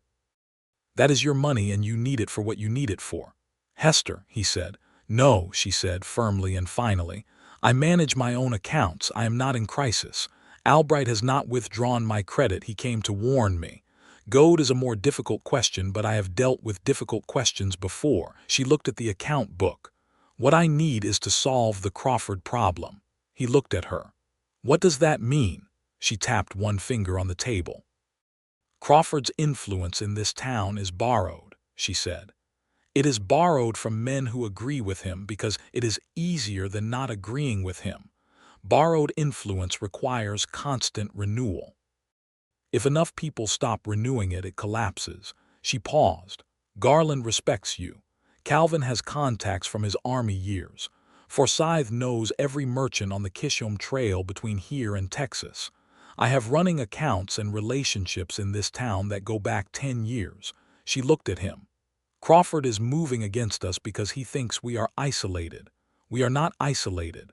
That is your money and you need it for what you need it for." "Hester," he said. "No," she said firmly and finally. "I manage my own accounts. I am not in crisis. Albright has not withdrawn my credit. He came to warn me. Goad is a more difficult question, but I have dealt with difficult questions before." She looked at the account book. "What I need is to solve the Crawford problem." He looked at her. "What does that mean?" She tapped one finger on the table. Crawford's influence in this town is borrowed, she said. It is borrowed from men who agree with him because it is easier than not agreeing with him. Borrowed influence requires constant renewal. If enough people stop renewing it, it collapses. She paused. Garland respects you. Calvin has contacts from his army years. Forsyth knows every merchant on the Chisholm Trail between here and Texas. I have running accounts and relationships in this town that go back 10 years. She looked at him. Crawford is moving against us because he thinks we are isolated. We are not isolated.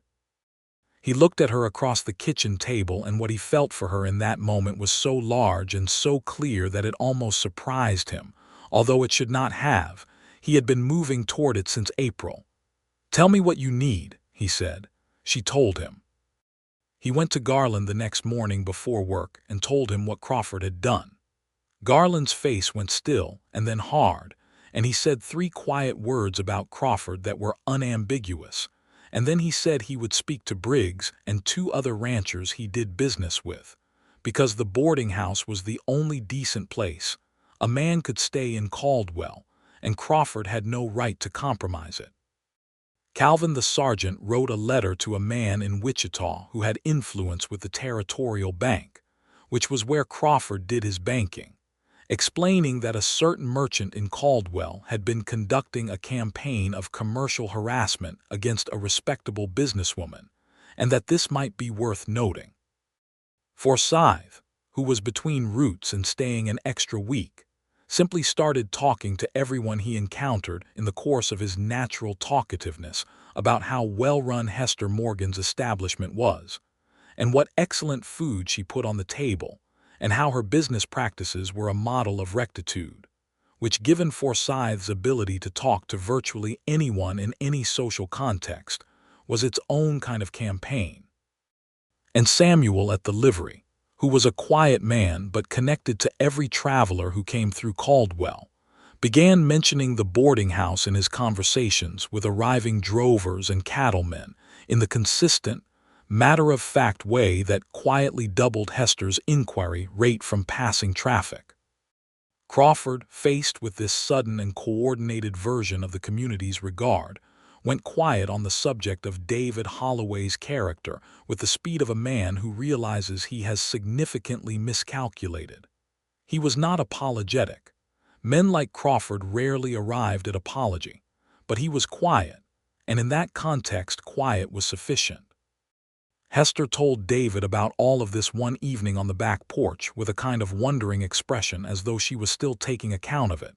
He looked at her across the kitchen table, and what he felt for her in that moment was so large and so clear that it almost surprised him, although it should not have. He had been moving toward it since April. "Tell me what you need," he said. She told him. He went to Garland the next morning before work and told him what Crawford had done. Garland's face went still and then hard, and he said 3 quiet words about Crawford that were unambiguous. And then he said he would speak to Briggs and 2 other ranchers he did business with, because the boarding house was the only decent place. A man could stay in Caldwell, and Crawford had no right to compromise it. Calvin the sergeant wrote a letter to a man in Wichita who had influence with the Territorial Bank, which was where Crawford did his banking, explaining that a certain merchant in Caldwell had been conducting a campaign of commercial harassment against a respectable businesswoman, and that this might be worth noting. Forsyth, who was between routes and staying an extra week, simply started talking to everyone he encountered in the course of his natural talkativeness about how well-run Hester Morgan's establishment was, and what excellent food she put on the table, and how her business practices were a model of rectitude, which, given Forsyth's ability to talk to virtually anyone in any social context, was its own kind of campaign. And Samuel at the livery, who was a quiet man but connected to every traveler who came through Caldwell, began mentioning the boarding house in his conversations with arriving drovers and cattlemen in the consistent, matter-of-fact way that quietly doubled Hester's inquiry rate from passing traffic. Crawford, faced with this sudden and coordinated version of the community's regard, went quiet on the subject of David Holloway's character with the speed of a man who realizes he has significantly miscalculated. He was not apologetic. Men like Crawford rarely arrived at apology, but he was quiet, and in that context quiet was sufficient. Hester told David about all of this one evening on the back porch with a kind of wondering expression, as though she was still taking account of it.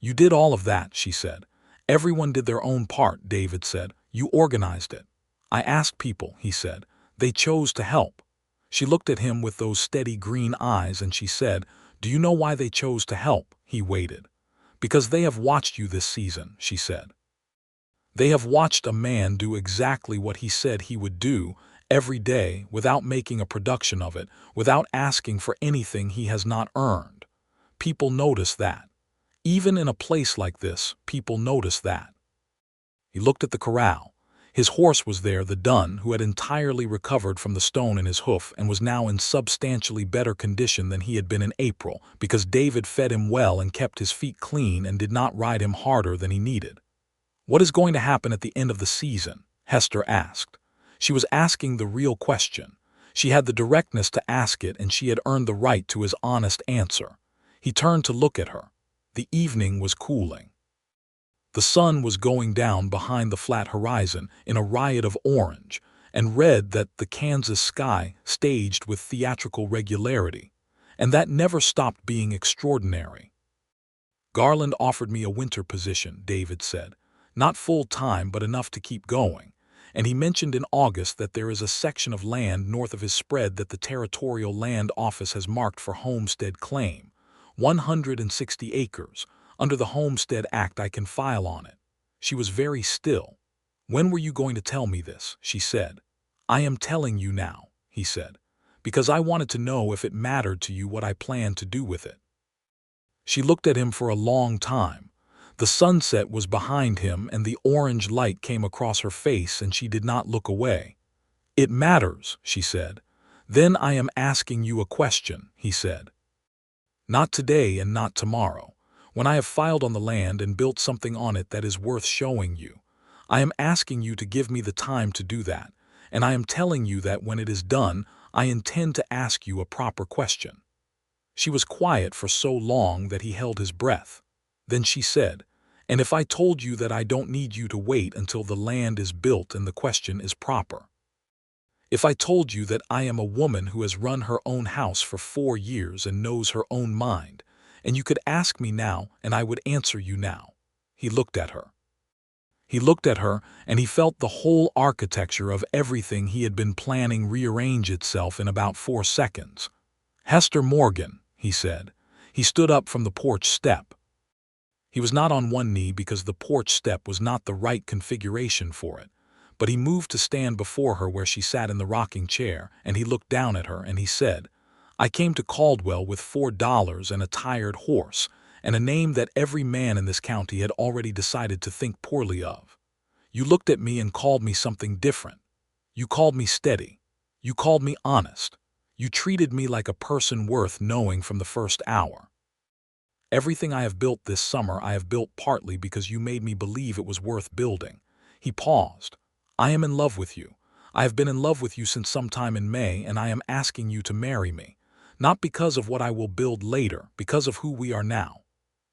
"You did all of that," she said. "Everyone did their own part," David said. "You organized it." "I asked people," he said. "They chose to help." She looked at him with those steady green eyes, and she said, "Do you know why they chose to help?" He waited. "Because they have watched you this season," she said. "They have watched a man do exactly what he said he would do, every day, without making a production of it, without asking for anything he has not earned. People notice that. Even in a place like this, people notice that." He looked at the corral. His horse was there, the dun, who had entirely recovered from the stone in his hoof and was now in substantially better condition than he had been in April, because David fed him well and kept his feet clean and did not ride him harder than he needed. "What is going to happen at the end of the season?" Hester asked. She was asking the real question. She had the directness to ask it, and she had earned the right to his honest answer. He turned to look at her. The evening was cooling. The sun was going down behind the flat horizon in a riot of orange and red that the Kansas sky staged with theatrical regularity, and that never stopped being extraordinary. "Garland offered me a winter position," David said. "Not full-time, but enough to keep going. And he mentioned in August that there is a section of land north of his spread that the Territorial Land Office has marked for homestead claim, 160 acres. Under the Homestead Act I can file on it." She was very still. "When were you going to tell me this?" she said. "I am telling you now," he said, "because I wanted to know if it mattered to you what I planned to do with it." She looked at him for a long time. The sunset was behind him and the orange light came across her face, and she did not look away. "It matters," she said. "Then I am asking you a question," he said. Not today and not tomorrow. When I have filed on the land and built something on it that is worth showing you, I am asking you to give me the time to do that, and I am telling you that when it is done, I intend to ask you a proper question." She was quiet for so long that he held his breath. Then she said, "And if I told you that I don't need you to wait until the land is built and the question is proper? If I told you that I am a woman who has run her own house for 4 years and knows her own mind, and you could ask me now and I would answer you now?" He looked at her. He looked at her, and he felt the whole architecture of everything he had been planning rearrange itself in about 4 seconds. "Hester Morgan," he said. He stood up from the porch step. He was not on one knee because the porch step was not the right configuration for it, but he moved to stand before her where she sat in the rocking chair, and he looked down at her and he said, "I came to Caldwell with $4 and a tired horse, and a name that every man in this county had already decided to think poorly of. You looked at me and called me something different. You called me steady. You called me honest. You treated me like a person worth knowing from the first hour. Everything I have built this summer I have built partly because you made me believe it was worth building." He paused. "I am in love with you. I have been in love with you since sometime in May, and I am asking you to marry me, not because of what I will build later, because of who we are now."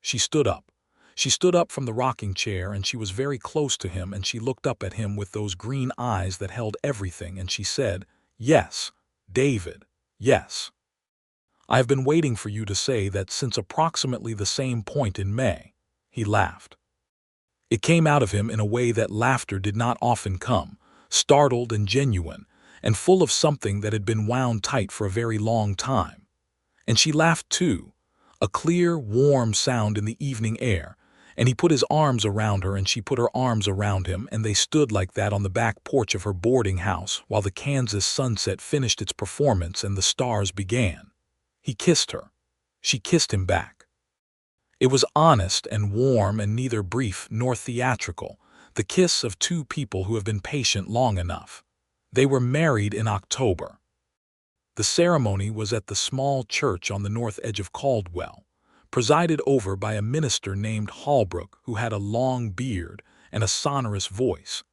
She stood up. She stood up from the rocking chair, and she was very close to him, and she looked up at him with those green eyes that held everything, and she said, "Yes, David, yes. I have been waiting for you to say that since approximately the same point in May." He laughed. It came out of him in a way that laughter did not often come, startled and genuine, and full of something that had been wound tight for a very long time. And she laughed too, a clear, warm sound in the evening air, and he put his arms around her and she put her arms around him, and they stood like that on the back porch of her boarding house while the Kansas sunset finished its performance and the stars began. He kissed her. She kissed him back. It was honest and warm and neither brief nor theatrical, the kiss of two people who have been patient long enough. They were married in October. The ceremony was at the small church on the north edge of Caldwell, presided over by a minister named Holbrook who had a long beard and a sonorous voice,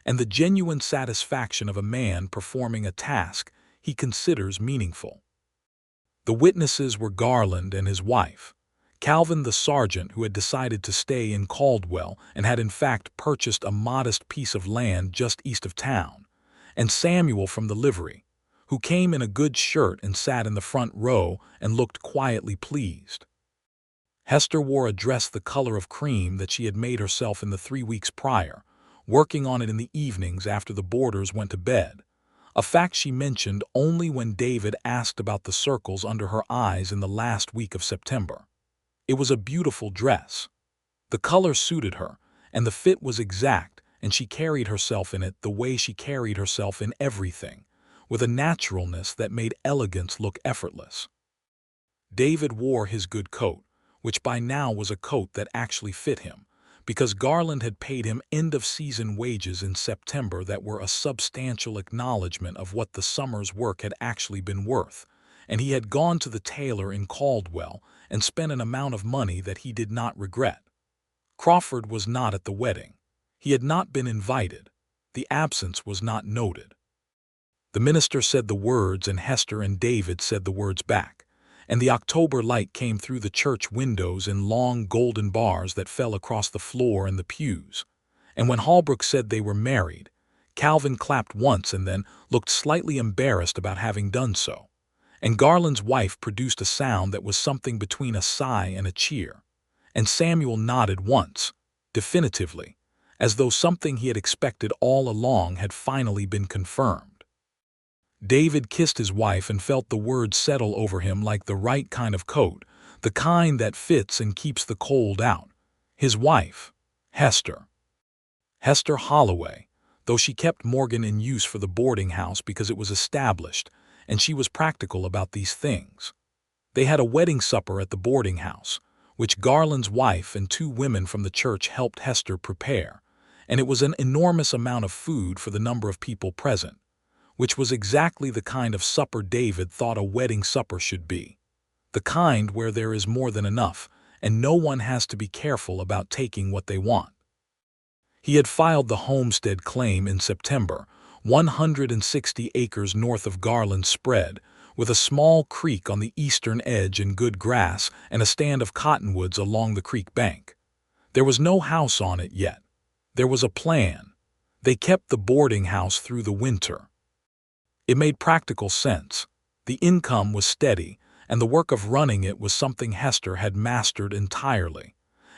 and the genuine satisfaction of a man performing a task he considers meaningful. The witnesses were Garland and his wife, Calvin the sergeant who had decided to stay in Caldwell and had in fact purchased a modest piece of land just east of town, and Samuel from the livery, who came in a good shirt and sat in the front row and looked quietly pleased. Hester wore a dress the color of cream that she had made herself in the 3 weeks prior, working on it in the evenings after the boarders went to bed, a fact she mentioned only when David asked about the circles under her eyes in the last week of September. It was a beautiful dress. The color suited her, and the fit was exact, and she carried herself in it the way she carried herself in everything, with a naturalness that made elegance look effortless. David wore his good coat, which by now was a coat that actually fit him, because Garland had paid him end-of-season wages in September that were a substantial acknowledgement of what the summer's work had actually been worth, and he had gone to the tailor in Caldwell and spent an amount of money that he did not regret. Crawford was not at the wedding. He had not been invited. The absence was not noted. The minister said the words and Hester and David said the words back, and the October light came through the church windows in long golden bars that fell across the floor and the pews. And when Holbrook said they were married, Calvin clapped once and then looked slightly embarrassed about having done so, and Garland's wife produced a sound that was something between a sigh and a cheer, and Samuel nodded once, definitively, as though something he had expected all along had finally been confirmed. David kissed his wife and felt the words settle over him like the right kind of coat, the kind that fits and keeps the cold out. His wife, Hester Holloway, though she kept Morgan in use for the boarding house because it was established, and she was practical about these things. They had a wedding supper at the boarding house, which Garland's wife and 2 women from the church helped Hester prepare, and it was an enormous amount of food for the number of people present, which was exactly the kind of supper David thought a wedding supper should be. the kind where there is more than enough, and no one has to be careful about taking what they want. He had filed the homestead claim in September, 160 acres north of Garland Spread, with a small creek on the eastern edge and good grass and a stand of cottonwoods along the creek bank. There was no house on it yet. There was a plan. They kept the boarding house through the winter. It made practical sense. The income was steady, and the work of running it was something Hester had mastered entirely.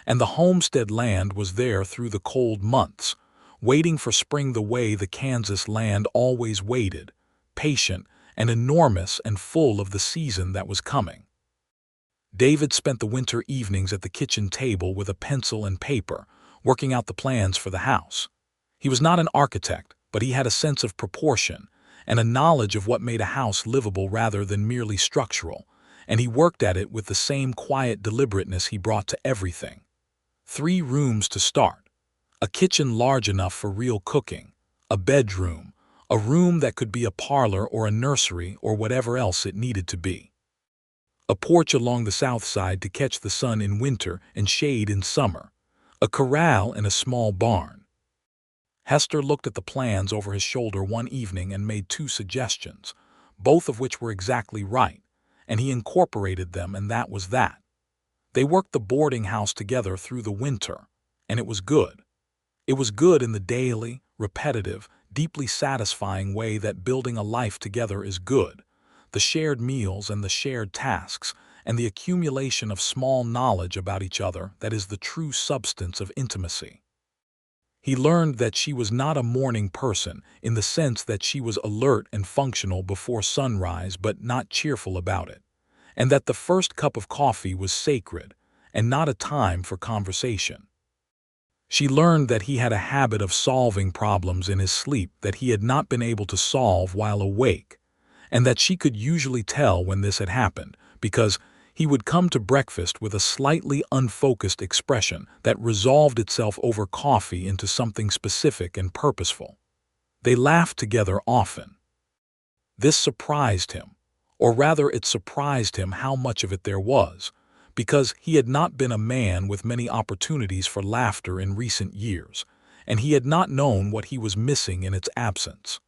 And the homestead land was there through the cold months, waiting for spring the way the Kansas land always waited, patient and enormous and full of the season that was coming. David spent the winter evenings at the kitchen table with a pencil and paper, working out the plans for the house. He was not an architect, but he had a sense of proportion and a knowledge of what made a house livable rather than merely structural, and he worked at it with the same quiet deliberateness he brought to everything. 3 rooms to start. A kitchen large enough for real cooking, a bedroom, a room that could be a parlor or a nursery or whatever else it needed to be. A porch along the south side to catch the sun in winter and shade in summer. A corral and a small barn. Hester looked at the plans over his shoulder one evening and made 2 suggestions, both of which were exactly right, and he incorporated them, and that was that. They worked the boarding house together through the winter, and it was good. It was good in the daily, repetitive, deeply satisfying way that building a life together is good. The shared meals and the shared tasks, and the accumulation of small knowledge about each other that is the true substance of intimacy. He learned that she was not a morning person in the sense that she was alert and functional before sunrise but not cheerful about it, and that the first cup of coffee was sacred and not a time for conversation. She learned that he had a habit of solving problems in his sleep that he had not been able to solve while awake, and that she could usually tell when this had happened because he would come to breakfast with a slightly unfocused expression that resolved itself over coffee into something specific and purposeful. They laughed together often. This surprised him, or rather it surprised him how much of it there was, because he had not been a man with many opportunities for laughter in recent years, and he had not known what he was missing in its absence.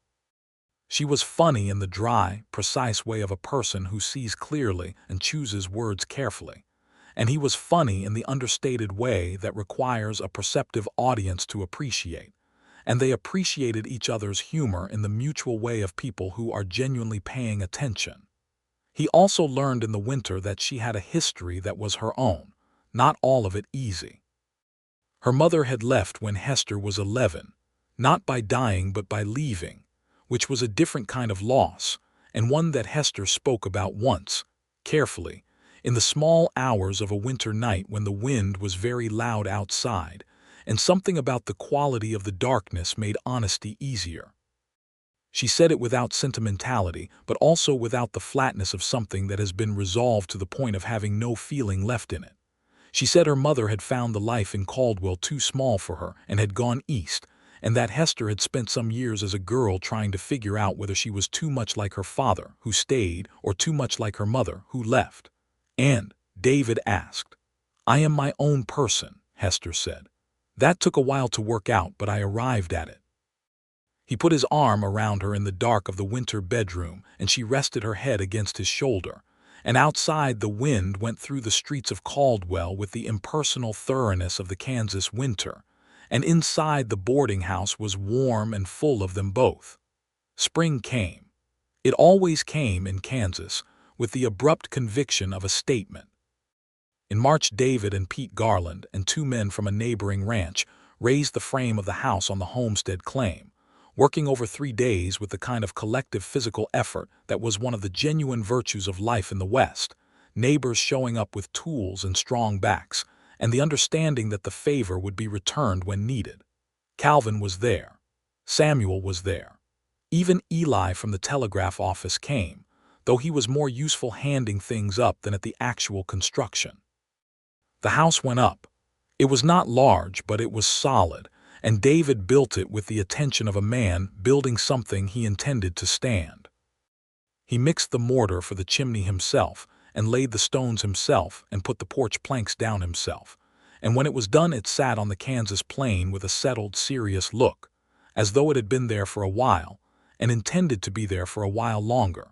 She was funny in the dry, precise way of a person who sees clearly and chooses words carefully, and he was funny in the understated way that requires a perceptive audience to appreciate, and they appreciated each other's humor in the mutual way of people who are genuinely paying attention. He also learned in the winter that she had a history that was her own, not all of it easy. Her mother had left when Hester was 11, not by dying but by leaving, which was a different kind of loss, and one that Hester spoke about once, carefully, in the small hours of a winter night when the wind was very loud outside, and something about the quality of the darkness made honesty easier. She said it without sentimentality, but also without the flatness of something that has been resolved to the point of having no feeling left in it. She said her mother had found the life in Caldwell too small for her and had gone east, and that Hester had spent some years as a girl trying to figure out whether she was too much like her father, who stayed, or too much like her mother, who left. And, David asked. "I am my own person," Hester said. "That took a while to work out, but I arrived at it." He put his arm around her in the dark of the winter bedroom, and she rested her head against his shoulder, and outside the wind went through the streets of Caldwell with the impersonal thoroughness of the Kansas winter, and inside the boarding house was warm and full of them both. Spring came. It always came in Kansas, with the abrupt conviction of a statement. In March, David and Pete Garland and 2 men from a neighboring ranch raised the frame of the house on the homestead claim, working over 3 days with the kind of collective physical effort that was one of the genuine virtues of life in the West, neighbors showing up with tools and strong backs, and the understanding that the favor would be returned when needed. Calvin was there. Samuel was there. Even Eli from the telegraph office came, though he was more useful handing things up than at the actual construction. The house went up. It was not large, but it was solid, and David built it with the attention of a man building something he intended to stand. He mixed the mortar for the chimney himself and laid the stones himself and put the porch planks down himself. And when it was done, it sat on the Kansas plain with a settled, serious look, as though it had been there for a while, and intended to be there for a while longer.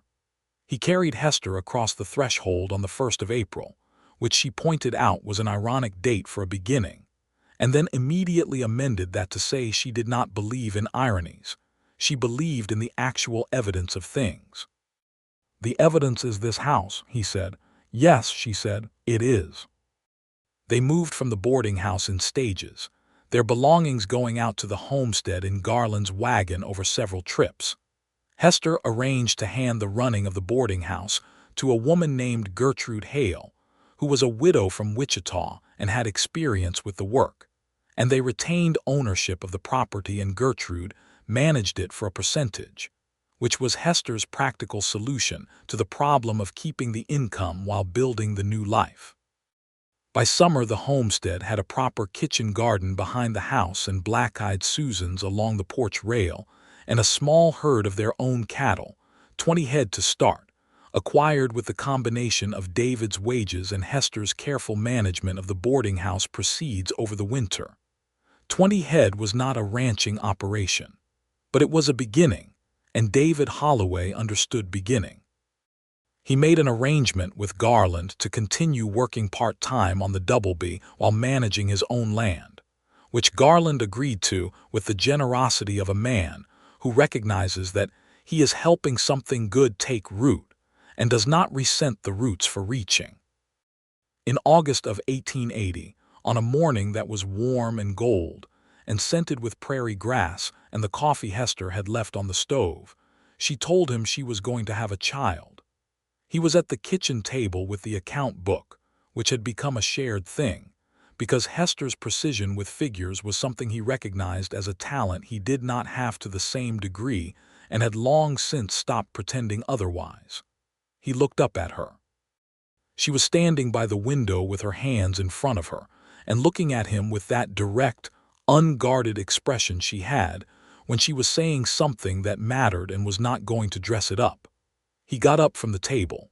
He carried Hester across the threshold on the 1st of April, which she pointed out was an ironic date for a beginning, and then immediately amended that to say she did not believe in ironies. She believed in the actual evidence of things. "The evidence is this house," he said. "Yes," she said, "it is." They moved from the boarding house in stages, their belongings going out to the homestead in Garland's wagon over several trips. Hester arranged to hand the running of the boarding house to a woman named Gertrude Hale, who was a widow from Wichita and had experience with the work, and they retained ownership of the property, and Gertrude managed it for a percentage, which was Hester's practical solution to the problem of keeping the income while building the new life. By summer, the homestead had a proper kitchen garden behind the house and black-eyed Susans along the porch rail, and a small herd of their own cattle, 20 head to start, acquired with the combination of David's wages and Hester's careful management of the boarding house proceeds over the winter. 20 head was not a ranching operation, but it was a beginning, and David Holloway understood beginning. He made an arrangement with Garland to continue working part-time on the Doubleby while managing his own land, which Garland agreed to with the generosity of a man who recognizes that he is helping something good take root and does not resent the roots for reaching. In August of 1880, on a morning that was warm and gold and scented with prairie grass and the coffee Hester had left on the stove, she told him she was going to have a child. He was at the kitchen table with the account book, which had become a shared thing, because Hester's precision with figures was something he recognized as a talent he did not have to the same degree and had long since stopped pretending otherwise. He looked up at her. She was standing by the window with her hands in front of her and looking at him with that direct, unguarded expression she had when she was saying something that mattered and was not going to dress it up. He got up from the table.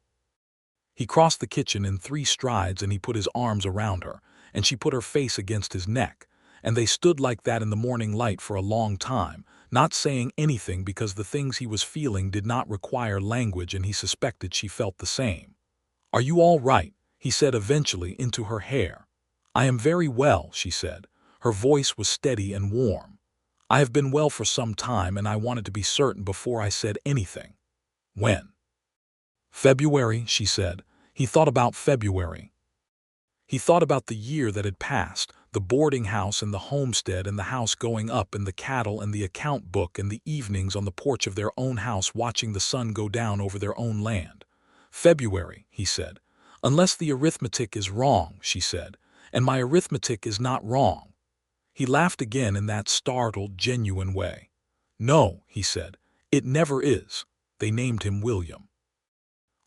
He crossed the kitchen in 3 strides and he put his arms around her, and she put her face against his neck, and they stood like that in the morning light for a long time, not saying anything because the things he was feeling did not require language, and he suspected she felt the same. "Are you all right?" he said eventually into her hair. "I am very well," she said. Her voice was steady and warm. "I have been well for some time, and I wanted to be certain before I said anything." "When?" "February," she said. He thought about February. He thought about the year that had passed, the boarding house and the homestead and the house going up and the cattle and the account book and the evenings on the porch of their own house watching the sun go down over their own land. "February," he said. "Unless the arithmetic is wrong," she said, "and my arithmetic is not wrong." He laughed again in that startled, genuine way. "No," he said, "it never is." They named him William.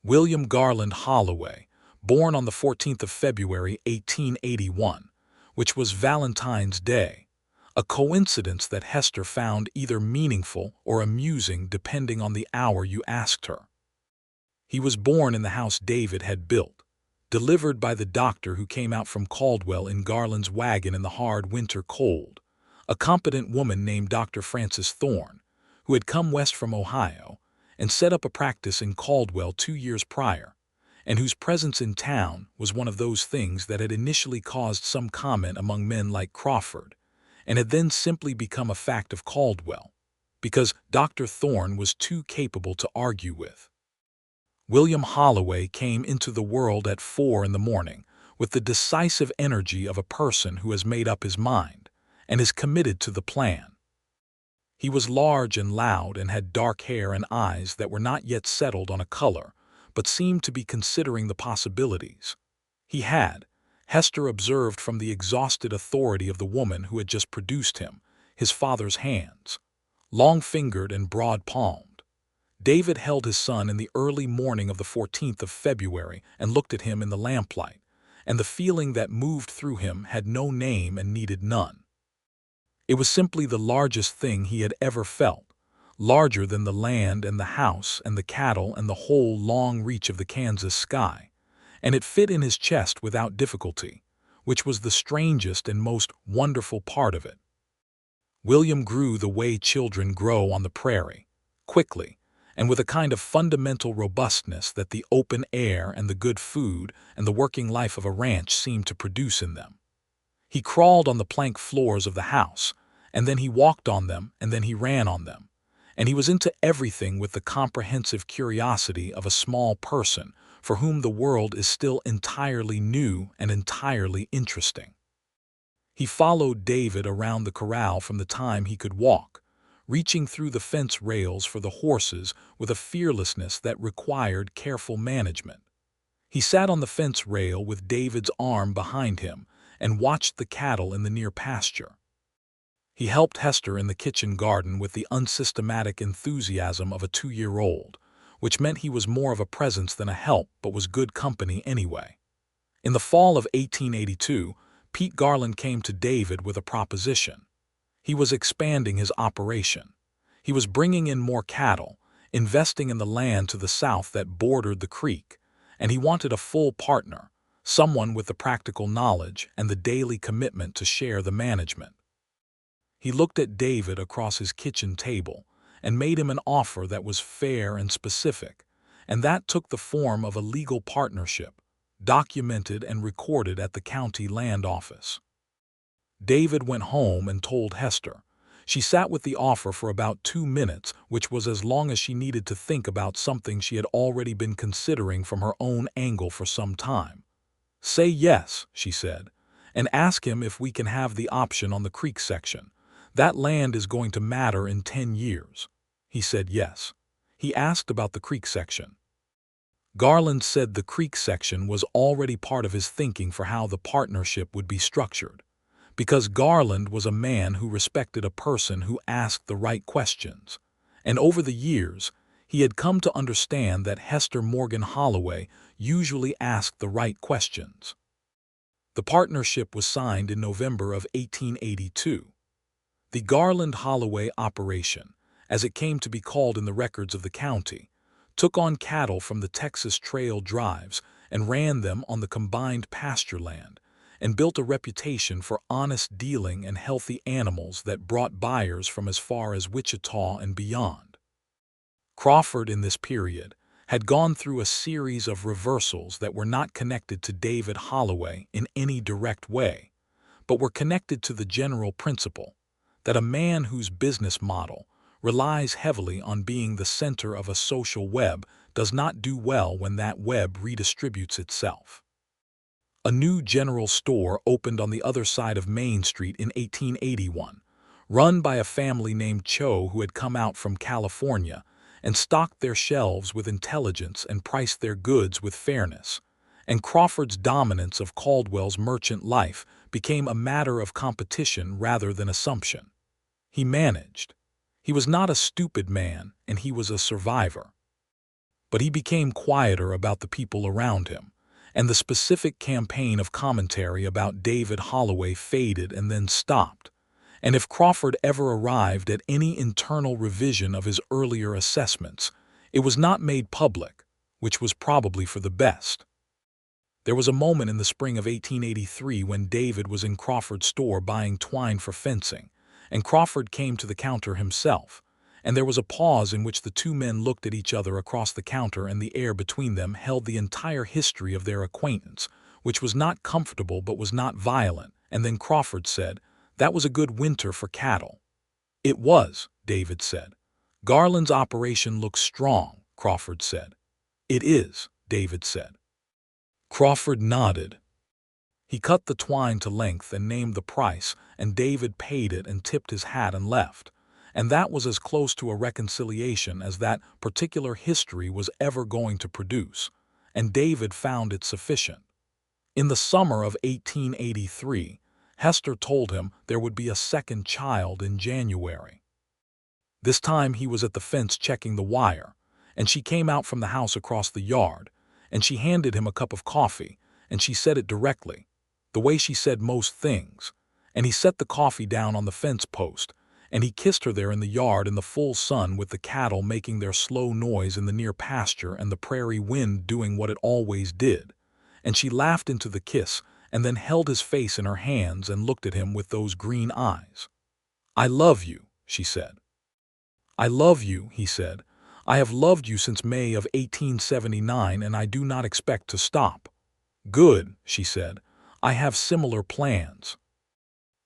William Garland Holloway, born on the 14th of February, 1881, which was Valentine's Day, a coincidence that Hester found either meaningful or amusing depending on the hour you asked her. He was born in the house David had built, delivered by the doctor who came out from Caldwell in Garland's wagon in the hard winter cold, a competent woman named Dr. Frances Thorne, who had come west from Ohio and set up a practice in Caldwell 2 years prior, and whose presence in town was one of those things that had initially caused some comment among men like Crawford, and had then simply become a fact of Caldwell, because Dr. Thorne was too capable to argue with. William Holloway came into the world at 4 in the morning with the decisive energy of a person who has made up his mind and is committed to the plan. He was large and loud and had dark hair and eyes that were not yet settled on a color, but seemed to be considering the possibilities. He had, Hester observed from the exhausted authority of the woman who had just produced him, his father's hands, long-fingered and broad-palmed. David held his son in the early morning of the 14th of February and looked at him in the lamplight, and the feeling that moved through him had no name and needed none. It was simply the largest thing he had ever felt, larger than the land and the house and the cattle and the whole long reach of the Kansas sky, and it fit in his chest without difficulty, which was the strangest and most wonderful part of it. William grew the way children grow on the prairie, quickly, and with a kind of fundamental robustness that the open air and the good food and the working life of a ranch seemed to produce in them. He crawled on the plank floors of the house, and then he walked on them, and then he ran on them, and he was into everything with the comprehensive curiosity of a small person for whom the world is still entirely new and entirely interesting. He followed David around the corral from the time he could walk, reaching through the fence rails for the horses with a fearlessness that required careful management. He sat on the fence rail with David's arm behind him and watched the cattle in the near pasture. He helped Hester in the kitchen garden with the unsystematic enthusiasm of a 2-year-old, which meant he was more of a presence than a help but was good company anyway. In the fall of 1882, Pete Garland came to David with a proposition. He was expanding his operation. He was bringing in more cattle, investing in the land to the south that bordered the creek, and he wanted a full partner, someone with the practical knowledge and the daily commitment to share the management. He looked at David across his kitchen table and made him an offer that was fair and specific, and that took the form of a legal partnership, documented and recorded at the county land office. David went home and told Hester. She sat with the offer for about 2 minutes, which was as long as she needed to think about something she had already been considering from her own angle for some time. "Say yes," she said, "and ask him if we can have the option on the creek section. That land is going to matter in 10 years. He said yes. He asked about the creek section. Garland said the creek section was already part of his thinking for how the partnership would be structured, because Garland was a man who respected a person who asked the right questions, and over the years, he had come to understand that Hester Morgan Holloway usually asked the right questions. The partnership was signed in November of 1882. The Garland-Holloway operation, as it came to be called in the records of the county, took on cattle from the Texas Trail drives and ran them on the combined pasture land, and built a reputation for honest dealing and healthy animals that brought buyers from as far as Wichita and beyond. Crawford, in this period, had gone through a series of reversals that were not connected to David Holloway in any direct way, but were connected to the general principle that a man whose business model relies heavily on being the center of a social web does not do well when that web redistributes itself. A new general store opened on the other side of Main Street in 1881, run by a family named Cho who had come out from California and stocked their shelves with intelligence and priced their goods with fairness, and Crawford's dominance of Caldwell's merchant life became a matter of competition rather than assumption. He managed. He was not a stupid man, and he was a survivor. But he became quieter about the people around him, and the specific campaign of commentary about David Holloway faded and then stopped, and if Crawford ever arrived at any internal revision of his earlier assessments, it was not made public, which was probably for the best. There was a moment in the spring of 1883 when David was in Crawford's store buying twine for fencing, and Crawford came to the counter himself, and there was a pause in which the two men looked at each other across the counter, and the air between them held the entire history of their acquaintance, which was not comfortable but was not violent, and then Crawford said, "That was a good winter for cattle." "It was," David said. "Garland's operation looks strong," Crawford said. "It is," David said. Crawford nodded. He cut the twine to length and named the price, and David paid it and tipped his hat and left, and that was as close to a reconciliation as that particular history was ever going to produce, and David found it sufficient. In the summer of 1883, Hester told him there would be a second child in January. This time he was at the fence checking the wire, and she came out from the house across the yard, and she handed him a cup of coffee, and she said it directly, the way she said most things, and he set the coffee down on the fence post, and he kissed her there in the yard in the full sun with the cattle making their slow noise in the near pasture and the prairie wind doing what it always did, and she laughed into the kiss and then held his face in her hands and looked at him with those green eyes. "I love you," she said. "I love you," he said. "I have loved you since May of 1879, and I do not expect to stop." "Good," she said. "I have similar plans."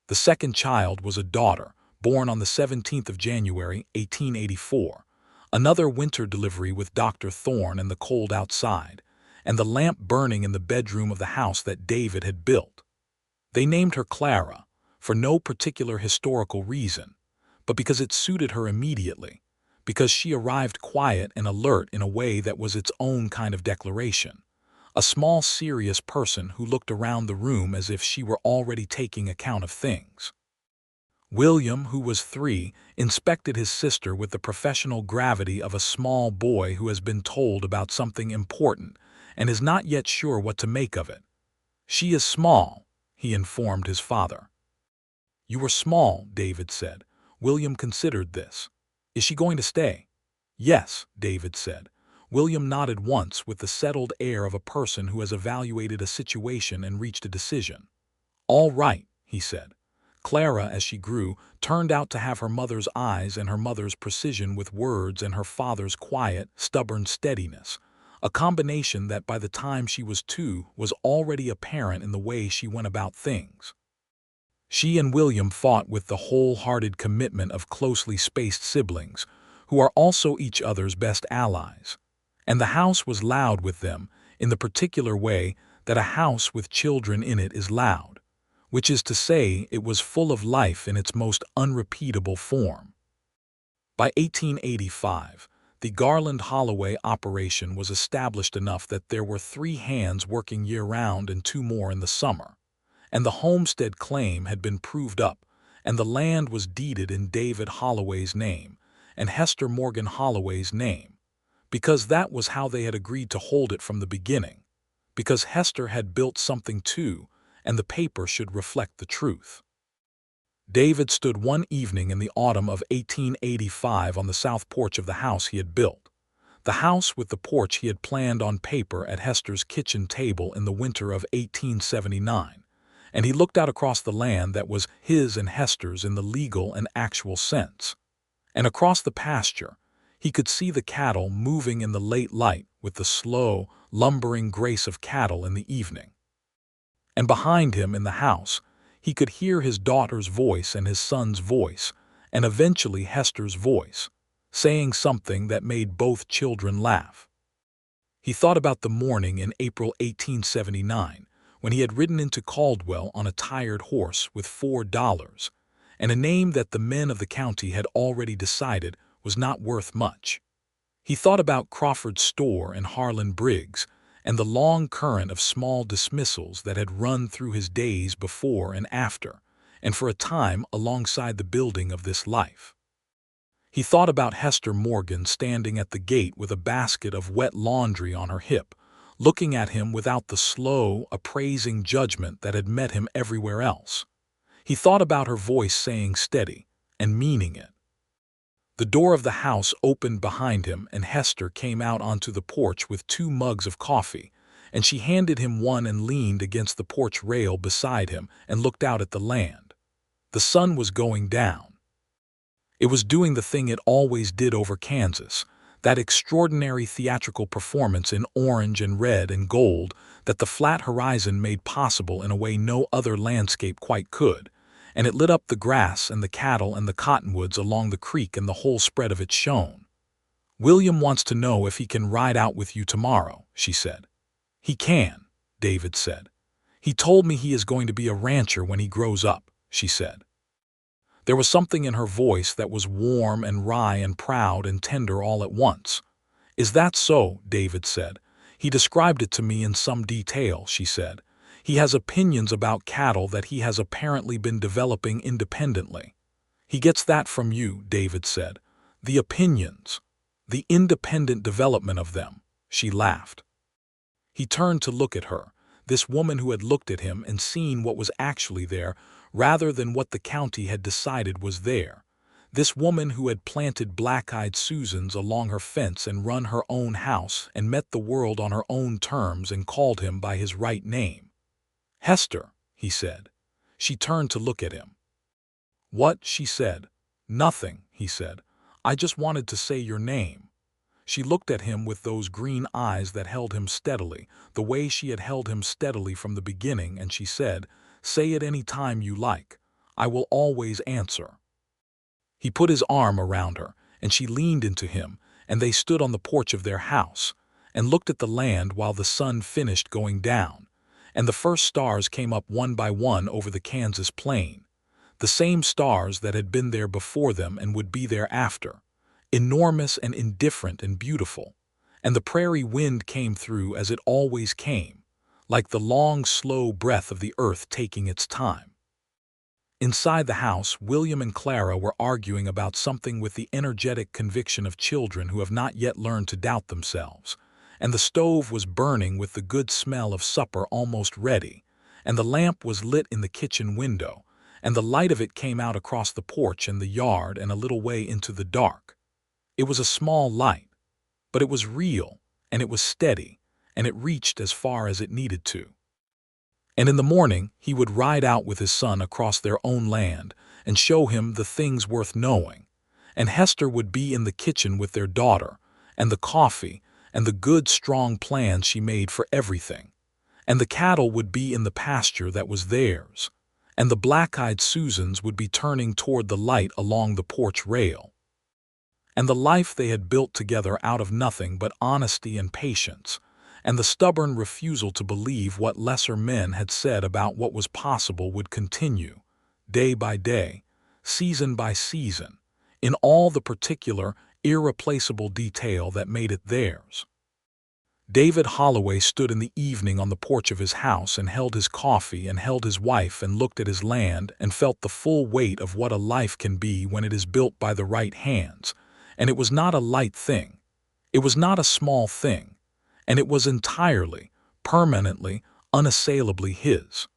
The second child was a daughter, born on the 17th of January, 1884, another winter delivery with Dr. Thorne and the cold outside, and the lamp burning in the bedroom of the house that David had built. They named her Clara, for no particular historical reason, but because it suited her immediately, because she arrived quiet and alert in a way that was its own kind of declaration, a small serious person who looked around the room as if she were already taking account of things. William, who was 3, inspected his sister with the professional gravity of a small boy who has been told about something important and is not yet sure what to make of it. "She is small," he informed his father. "You were small," David said. William considered this. "Is she going to stay?" "Yes," David said. William nodded once with the settled air of a person who has evaluated a situation and reached a decision. "All right," he said. Clara, as she grew, turned out to have her mother's eyes and her mother's precision with words and her father's quiet, stubborn steadiness, a combination that by the time she was 2 was already apparent in the way she went about things. She and William fought with the wholehearted commitment of closely spaced siblings, who are also each other's best allies. And the house was loud with them, in the particular way that a house with children in it is loud, which is to say it was full of life in its most unrepeatable form. By 1885, the Garland-Holloway operation was established enough that there were 3 hands working year-round and 2 more in the summer, and the homestead claim had been proved up, and the land was deeded in David Holloway's name and Hester Morgan Holloway's name, because that was how they had agreed to hold it from the beginning, because Hester had built something too, and the paper should reflect the truth. David stood one evening in the autumn of 1885 on the south porch of the house he had built, the house with the porch he had planned on paper at Hester's kitchen table in the winter of 1879, and he looked out across the land that was his and Hester's in the legal and actual sense. And across the pasture, he could see the cattle moving in the late light with the slow, lumbering grace of cattle in the evening. And behind him in the house, he could hear his daughter's voice and his son's voice, and eventually Hester's voice, saying something that made both children laugh. He thought about the morning in April 1879, when he had ridden into Caldwell on a tired horse with $4, and a name that the men of the county had already decided was not worth much. He thought about Crawford's store and Harlan Briggs, and the long current of small dismissals that had run through his days before and after, and for a time alongside the building of this life. He thought about Hester Morgan standing at the gate with a basket of wet laundry on her hip, looking at him without the slow, appraising judgment that had met him everywhere else. He thought about her voice saying steady, and meaning it. The door of the house opened behind him, and Hester came out onto the porch with 2 mugs of coffee, and she handed him one and leaned against the porch rail beside him and looked out at the land. The sun was going down. It was doing the thing it always did over Kansas, that extraordinary theatrical performance in orange and red and gold that the flat horizon made possible in a way no other landscape quite could, and it lit up the grass and the cattle and the cottonwoods along the creek, and the whole spread of it shone. "William wants to know if he can ride out with you tomorrow," she said. "He can," David said. "He told me he is going to be a rancher when he grows up," she said. There was something in her voice that was warm and wry and proud and tender all at once. "Is that so?" David said. "He described it to me in some detail," she said. "He has opinions about cattle that he has apparently been developing independently." "He gets that from you," David said. "The opinions. The independent development of them." She laughed. He turned to look at her, this woman who had looked at him and seen what was actually there rather than what the county had decided was there, This woman who had planted black-eyed Susans along her fence and run her own house and met the world on her own terms and called him by his right name. "Hester," he said. She turned to look at him. "What?" she said. "Nothing," he said. "I just wanted to say your name." She looked at him with those green eyes that held him steadily, the way she had held him steadily from the beginning, and she said, "Say it any time you like. I will always answer." He put his arm around her, and she leaned into him, and they stood on the porch of their house, and looked at the land while the sun finished going down, and the first stars came up one by one over the Kansas plain, the same stars that had been there before them and would be there after, enormous and indifferent and beautiful, and the prairie wind came through as it always came, like the long, slow breath of the earth taking its time. Inside the house, William and Clara were arguing about something with the energetic conviction of children who have not yet learned to doubt themselves, and the stove was burning with the good smell of supper almost ready, and the lamp was lit in the kitchen window, and the light of it came out across the porch and the yard and a little way into the dark. It was a small light, but it was real, and it was steady, and it reached as far as it needed to. And in the morning he would ride out with his son across their own land and show him the things worth knowing, and Hester would be in the kitchen with their daughter, and the coffee, and the good strong plans she made for everything, and the cattle would be in the pasture that was theirs, and the black-eyed Susans would be turning toward the light along the porch rail. And the life they had built together out of nothing but honesty and patience, and the stubborn refusal to believe what lesser men had said about what was possible would continue, day by day, season by season, in all the particular, irreplaceable detail that made it theirs. David Holloway stood in the evening on the porch of his house and held his coffee and held his wife and looked at his land and felt the full weight of what a life can be when it is built by the right hands, and it was not a light thing. It was not a small thing. And it was entirely, permanently, unassailably his.